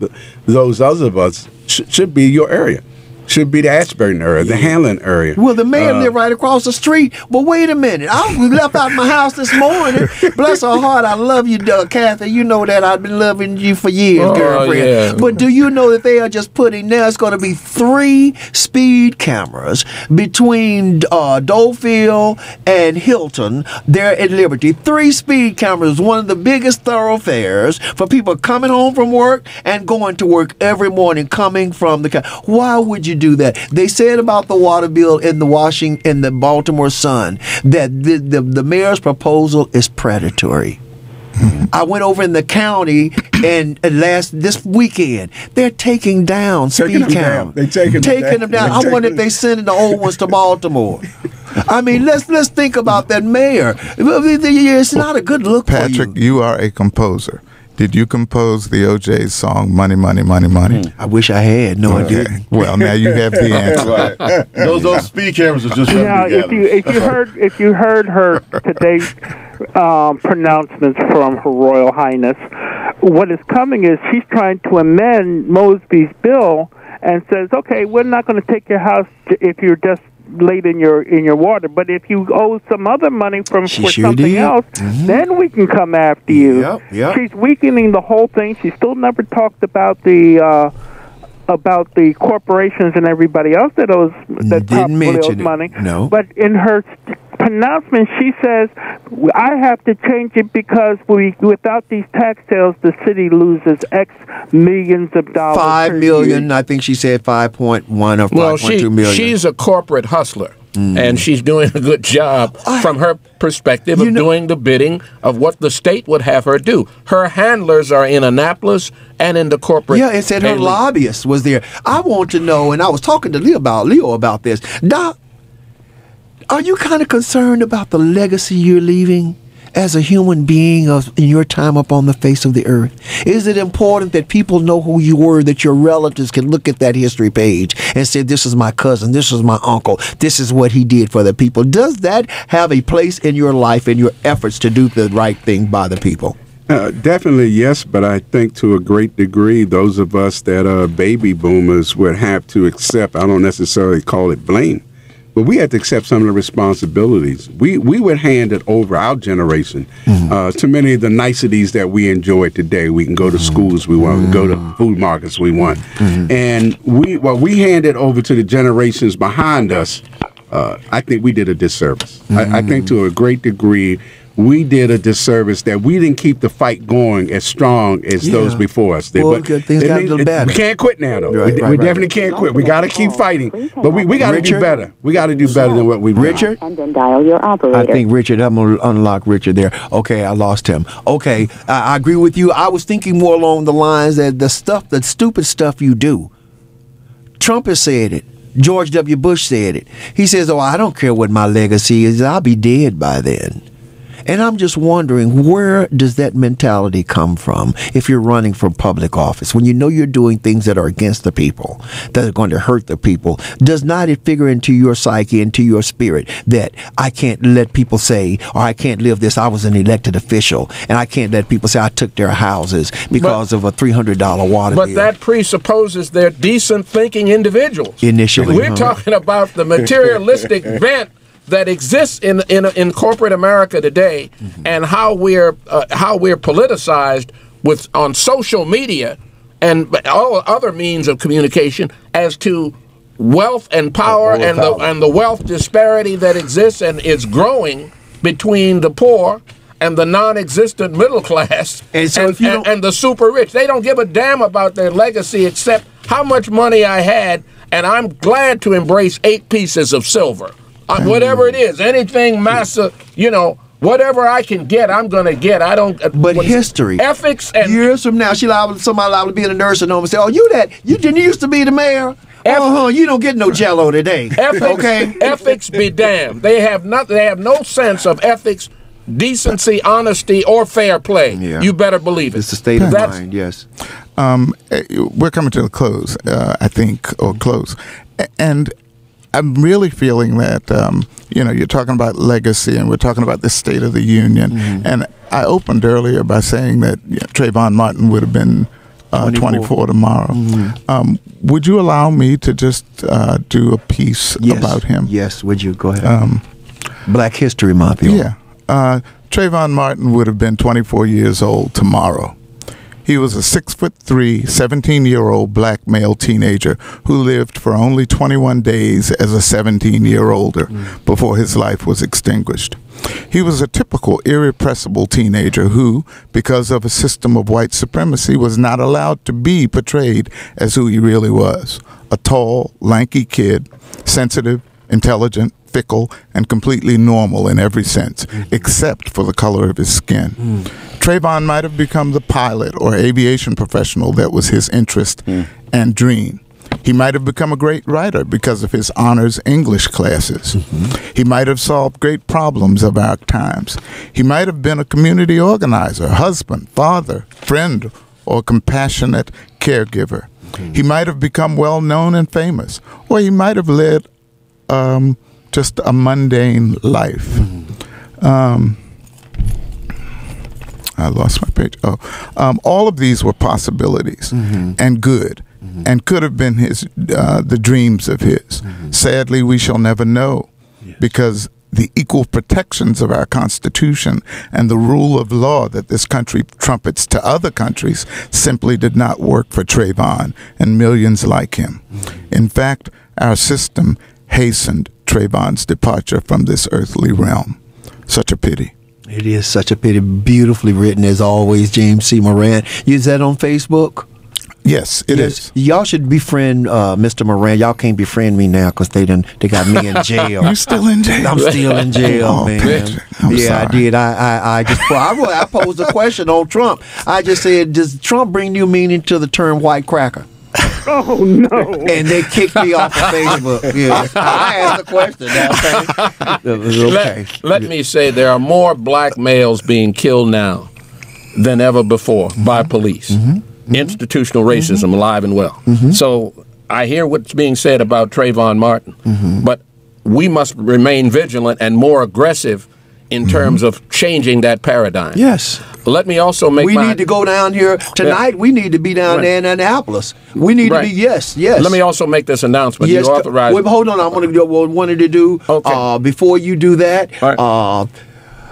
those other of us should be your area. Should be the Ashburn area, the Hanlon area. Well, the mayor lived right across the street. But wait a minute. I left out my house this morning. Bless her heart. I love you, Kathy. You know that I've been loving you for years, girlfriend. Yeah. But do you know that they are just putting, now it's going to be 3 speed cameras between Dolefield and Hilton there at Liberty. 3 speed cameras, one of the biggest thoroughfares for people coming home from work and going to work every morning, coming from the... Why would you do that? They said about the water bill in the Baltimore Sun that the mayor's proposal is predatory. I went over in the county and this weekend they're taking down speed cameras. They're taking them down. I wonder if they sending the old ones to Baltimore. I mean, let's think about that mayor. It's not a good look Patrick, for you. You are a composer. Did you compose the OJ's song "Money, Money, Money, Money"? I wish I had. No, I didn't. Well, now you have the answer. Right. Those speed cameras are just now. If you heard her today's pronouncements from Her Royal Highness, what is coming is she's trying to amend Mosby's bill and says, okay, we're not going to take your house if you're just late in your water, but if you owe some other money for something else, then we can come after you. Yep. She's weakening the whole thing. She still never talked about the corporations and everybody else that owes money. No. But in her pronouncement, she says, I have to change it because without these tax sales, the city loses X millions of dollars. 5 million, I think she said 5.1 or 5.2 million. She's a corporate hustler. And she's doing a good job from her perspective of doing the bidding of what the state would have her do. Her handlers are in Annapolis and in the corporate. Yeah, it said her lobbyist was there. I want to know, and I was talking to Leo about this. Doc, are you kind of concerned about the legacy you're leaving as a human being in your time upon the face of the earth? Is it important that people know who you were, that your relatives can look at that history page and say, this is my cousin, this is my uncle, this is what he did for the people? Does that have a place in your life and your efforts to do the right thing by the people? Definitely, yes, but I think to a great degree, those of us that are baby boomers would have to accept, I don't necessarily call it blame, but we had to accept some of the responsibilities. We would hand it over, our generation, to many of the niceties that we enjoy today. We can go to schools we want, we go to food markets we want. And we hand it over to the generations behind us. I think we did a disservice. I think to a great degree, we did a disservice that we didn't keep the fight going as strong as those before us did. Well, but things got a little better. We can't quit now, though. We definitely can't quit. We got to keep fighting. But we got to do better. We got to do better than what we've done. Richard? And then dial your operator. I think Richard, I'm going to unlock Richard there. Okay, I lost him. Okay, I agree with you. I was thinking more along the lines that the stupid stuff you do. Trump has said it. George W. Bush said it. He says, I don't care what my legacy is. I'll be dead by then. And I'm just wondering, where does that mentality come from if you're running for public office? When you know you're doing things that are against the people, that are going to hurt the people, does not it figure into your psyche, into your spirit, that I can't let people say, or I can't live this, I was an elected official, and I can't let people say I took their houses because of a $300 water bill. But that presupposes they're decent thinking individos. Initially. We're talking about the materialistic bent that exists in corporate America today, and how we're politicized on social media, and all other means of communication as to wealth and power and the wealth disparity that exists and is growing between the poor and the non-existent middle class and the super rich. They don't give a damn about their legacy except how much money I had, and I'm glad to embrace 8 pieces of silver. Whatever it is, anything massive, whatever I can get, I'm going to get. I don't. But history, ethics, and years from now, somebody liable to be in a nursing home and say, "Oh, you didn't used to be the mayor." You don't get no Jello today. Ethics be damned. They have no sense of ethics, decency, honesty, or fair play. Yeah. You better believe it. It's a state of mind. Yes. We're coming to a close, I think, or close, and I'm really feeling that you're talking about legacy, and we're talking about the State of the Union, and I opened earlier by saying that Trayvon Martin would have been 24 tomorrow. Would you allow me to just do a piece about him? Yes, would you? Go ahead. Black History Month. Yeah. Trayvon Martin would have been 24 years old tomorrow. He was a 6'3", 17-year-old black male teenager who lived for only 21 days as a 17-year-older before his life was extinguished. He was a typical irrepressible teenager who, because of a system of white supremacy, was not allowed to be portrayed as who he really was. A tall, lanky kid, sensitive, intelligent, fickle, and completely normal in every sense, except for the color of his skin. Trayvon might have become the pilot or aviation professional that was his interest and dream. He might have become a great writer because of his honors English classes. He might have solved great problems of our times. He might have been a community organizer, husband, father, friend, or compassionate caregiver. He might have become well known and famous, or he might have led just a mundane life. I lost my page. All of these were possibilities and good, and could have been the dreams of his. Sadly, we shall never know, because the equal protections of our Constitution and the rule of law that this country trumpets to other countries simply did not work for Trayvon and millions like him. In fact, our system hastened Trayvon's departure from this earthly realm. Such a pity. It is such a pity. Beautifully written as always, James C. Moran. Is that on Facebook? Yes, it is. Y'all should befriend Mr. Moran. Y'all can't befriend me now because they got me in jail. You still in jail? I'm still in jail, man. I'm sorry. I did. I posed a question on Trump. I just said, does Trump bring new meaning to the term white cracker? Oh, no. And they kicked me off of Facebook. Yeah. I asked the question. Okay. Let me say there are more black males being killed now than ever before by police. Institutional racism alive and well. So I hear what's being said about Trayvon Martin, but we must remain vigilant and more aggressive in terms of changing that paradigm. Yes. Let me also make We need to go down here tonight. We need to be down there in Annapolis. We need to be, yes. Let me also make this announcement. Yes, you authorize. Wait, hold on. I wanted to do, before you do that,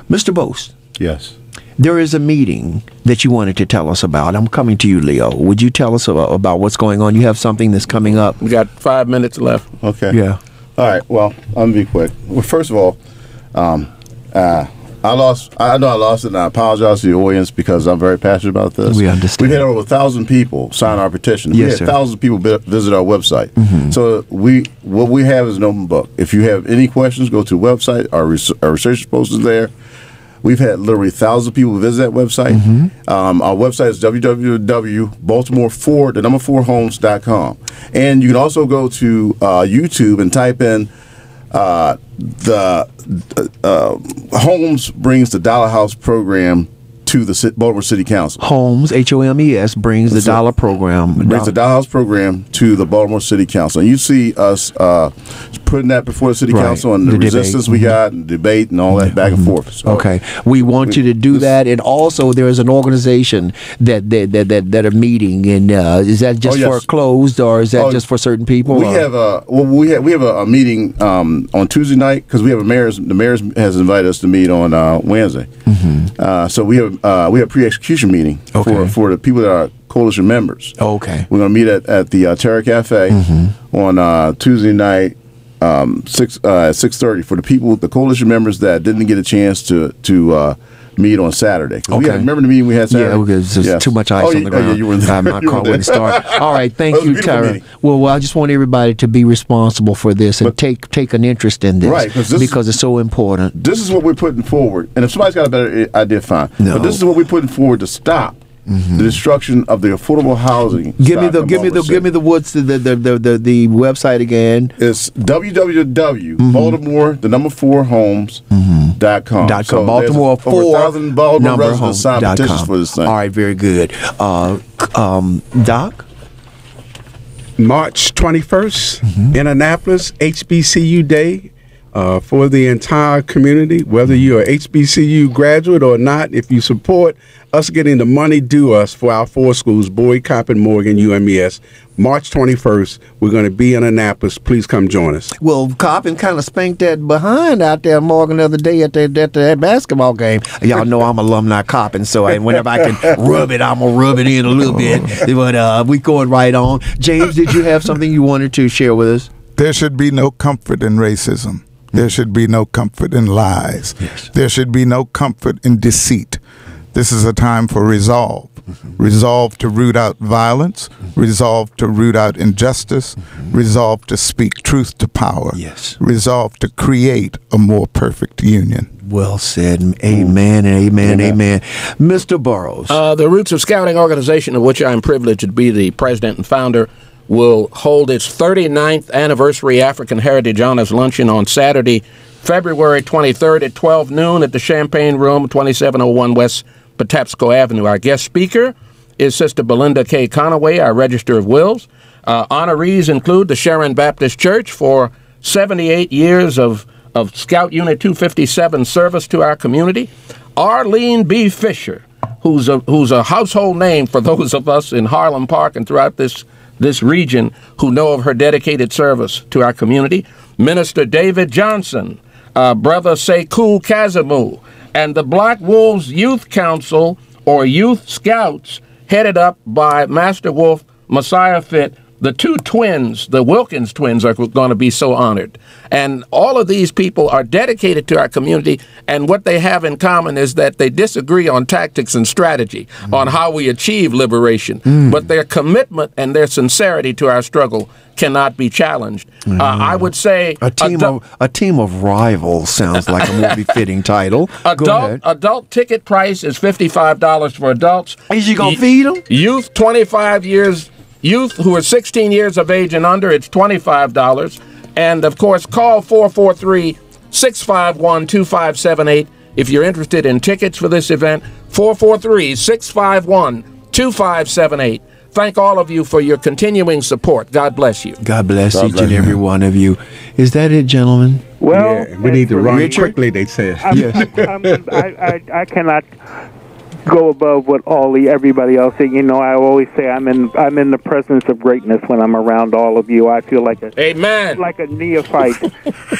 Mr. Bose. Yes. There is a meeting that you wanted to tell us about. I'm coming to you, Leo. Would you tell us about what's going on? You have something that's coming up. We got 5 minutes left. Okay. Yeah. All right. Well, I'm going to be quick. Well, first of all, I lost it, and I apologize to the audience because I'm very passionate about this. We understand. We had over 1,000 people sign our petition. Yes, we had sir. thousands of people visit our website. So what we have is an open book. If you have any questions, go to the website. Our research post is there. We've had literally thousands of people visit that website. Our website is www.baltimore4homes.com. And you can also go to YouTube and type in Holmes brings the Dollar House program to the Baltimore City Council. Holmes, H-O-M-E-S, brings the dollar program. Brings the Dollar House program to the Baltimore City Council. And you see us putting that before the city Right. council and the resistance we got and debate and all that back and forth. So, Okay, we want you to do that, and also there is an organization that are meeting, and is that just for closed, or is that just for certain people? We have a meeting on Tuesday night because the mayor's has invited us to meet on Wednesday. So we have pre-execution meeting for the people that are coalition members. Okay, we're going to meet at the Terra Cafe on Tuesday night. 6:30 for the coalition members that didn't get a chance to meet on Saturday. Remember the meeting we had Saturday? Yeah, because there's too much ice on the ground. Yeah, you were there. My car wouldn't start. All right, thank you, Tyra. Well, I just want everybody to be responsible for this and take an interest in this, right? Because it's so important. This is what we're putting forward, and if somebody's got a better idea, fine. No. But this is what we're putting forward to stop the destruction of the affordable housing. Give me the what's the website again? It's www.baltimore4homes.com. So Baltimore 4 1,000 Baltimore residents signed petitions for this thing. All right, very good. Doc? March 21st, Indianapolis, HBCU Day. For the entire community, whether you're a HBCU graduate or not, if you support us getting the money due us for our 4 schools, Boyd, Coppin, Morgan, UMES, March 21st, we're going to be in Annapolis. Please come join us. Well, Coppin kind of spanked that behind out there, Morgan, the other day at that basketball game. Y'all know I'm alumni Coppin, so whenever I can rub it, I'm going to rub it in a little bit. But we going right on. James, did you have something you wanted to share with us? There should be no comfort in racism. There should be no comfort in lies. Yes. There should be no comfort in deceit. This is a time for resolve. Resolve to root out violence. Resolve to root out injustice. Resolve to speak truth to power. Yes. Resolve to create a more perfect union. Well said. Amen and amen and amen. Mr. Burrows. The Roots of Scouting organization, of which I'm privileged to be the president and founder, will hold its 39th anniversary African Heritage Honors Luncheon on Saturday, February 23rd at 12 noon at the Champagne Room, 2701 West Patapsco Avenue. Our guest speaker is Sister Belinda K. Conaway, our Register of Wills. Honorees include the Sharon Baptist Church for 78 years of Scout Unit 257 service to our community. Arlene B. Fisher, who's a household name for those of us in Harlem Park and throughout this region who know of her dedicated service to our community. Minister David Johnson, Brother Sekou Kazamu, and the Black Wolves Youth Council, or Youth Scouts, headed up by Master Wolf Messiah Fit. The 2 twins, the Wilkins twins, are going to be so honored. And all of these people are dedicated to our community, and what they have in common is that they disagree on tactics and strategy, on how we achieve liberation. But their commitment and their sincerity to our struggle cannot be challenged. I would say a team of rivals sounds like a more befitting title. Adult ticket price is $55 for adults. Is you gonna feed them? Youth 25 years. Youth who are 16 years of age and under, it's $25. And, of course, call 443-651-2578 if you're interested in tickets for this event. 443-651-2578. Thank all of you for your continuing support. God bless you. God bless each and every one of you. Is that it, gentlemen? Well, we need to run quickly, they said. I cannot go above what everybody else said. You know, I always say I'm in the presence of greatness when I'm around all of you. I feel like a neophyte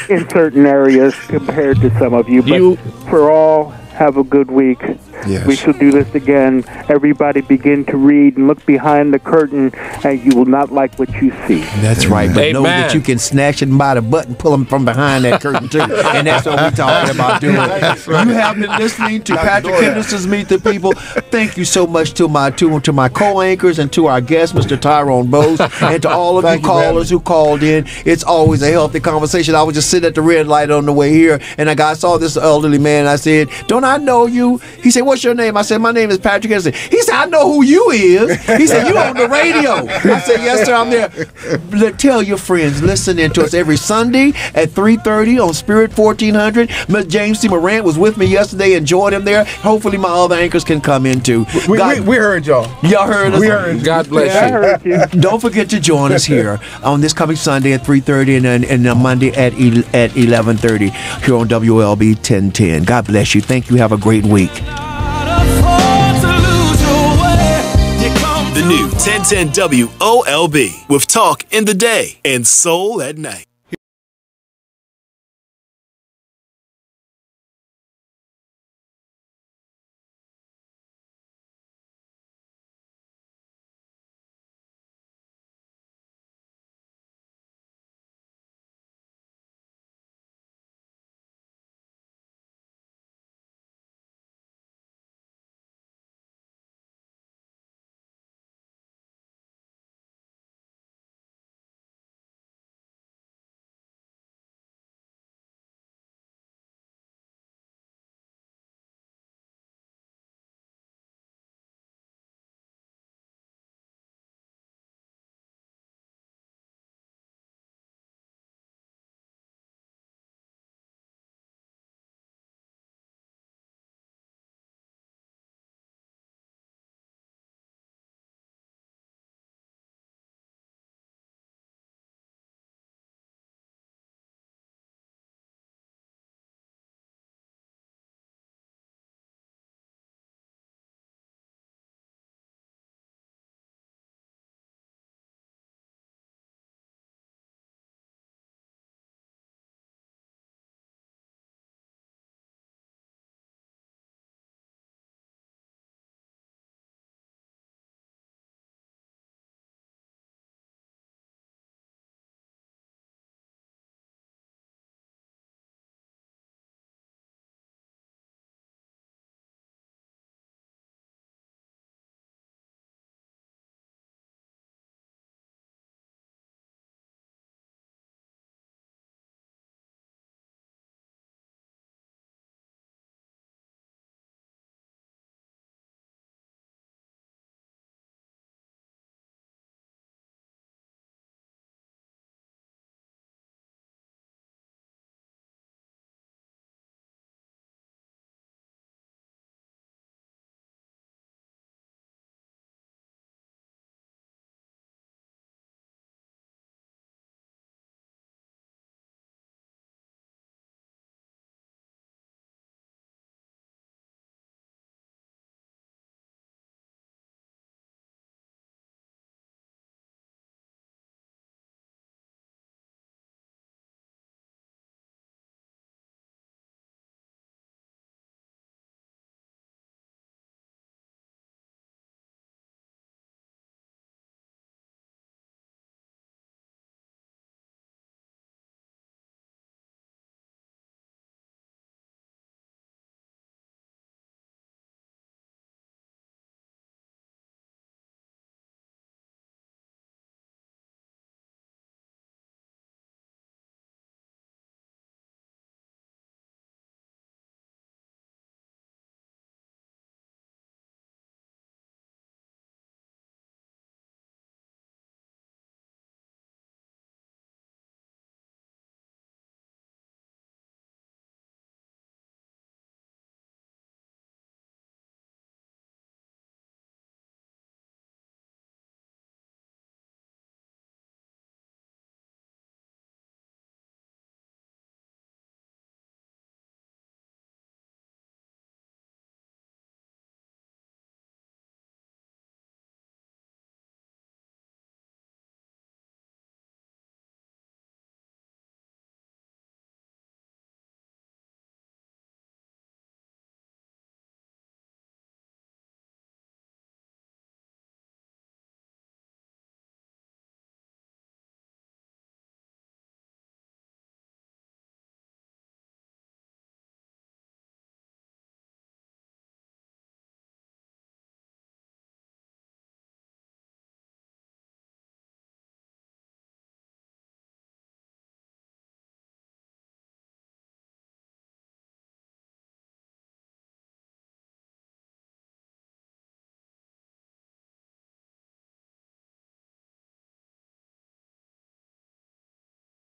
in certain areas compared to some of you. But for all, have a good week. Yes. We shall do this again. Everybody begin to read and look behind the curtain, and you will not like what you see. That's right. But know that you can snatch it by the butt and pull them from behind that curtain, too. And that's what we're talking about doing. You have been listening to Patrick Henderson's Meet the People. Thank you so much to my co-anchors and to our guest, Mr. Tyrone Bowes, and to all of you callers who called in. It's always a healthy conversation. I was just sitting at the red light on the way here, and I saw this elderly man, and I said, don't I I know you. He said, what's your name? I said, my name is Patrick Henderson. He said, I know who you is. He said, you on the radio. I said, yes, sir, I'm there. Tell your friends, listen in to us every Sunday at 3:30 on Spirit 1400. Ms. James C. Morant was with me yesterday. Enjoyed him there. Hopefully my other anchors can come in too. We heard y'all. Y'all heard us. We heard you. God bless I heard you. Don't forget to join us here on this coming Sunday at 3:30 and Monday at 11:30 here on WLB 1010. God bless you. Thank you. Have a great week. The new 1010 WOLB with talk in the day and soul at night.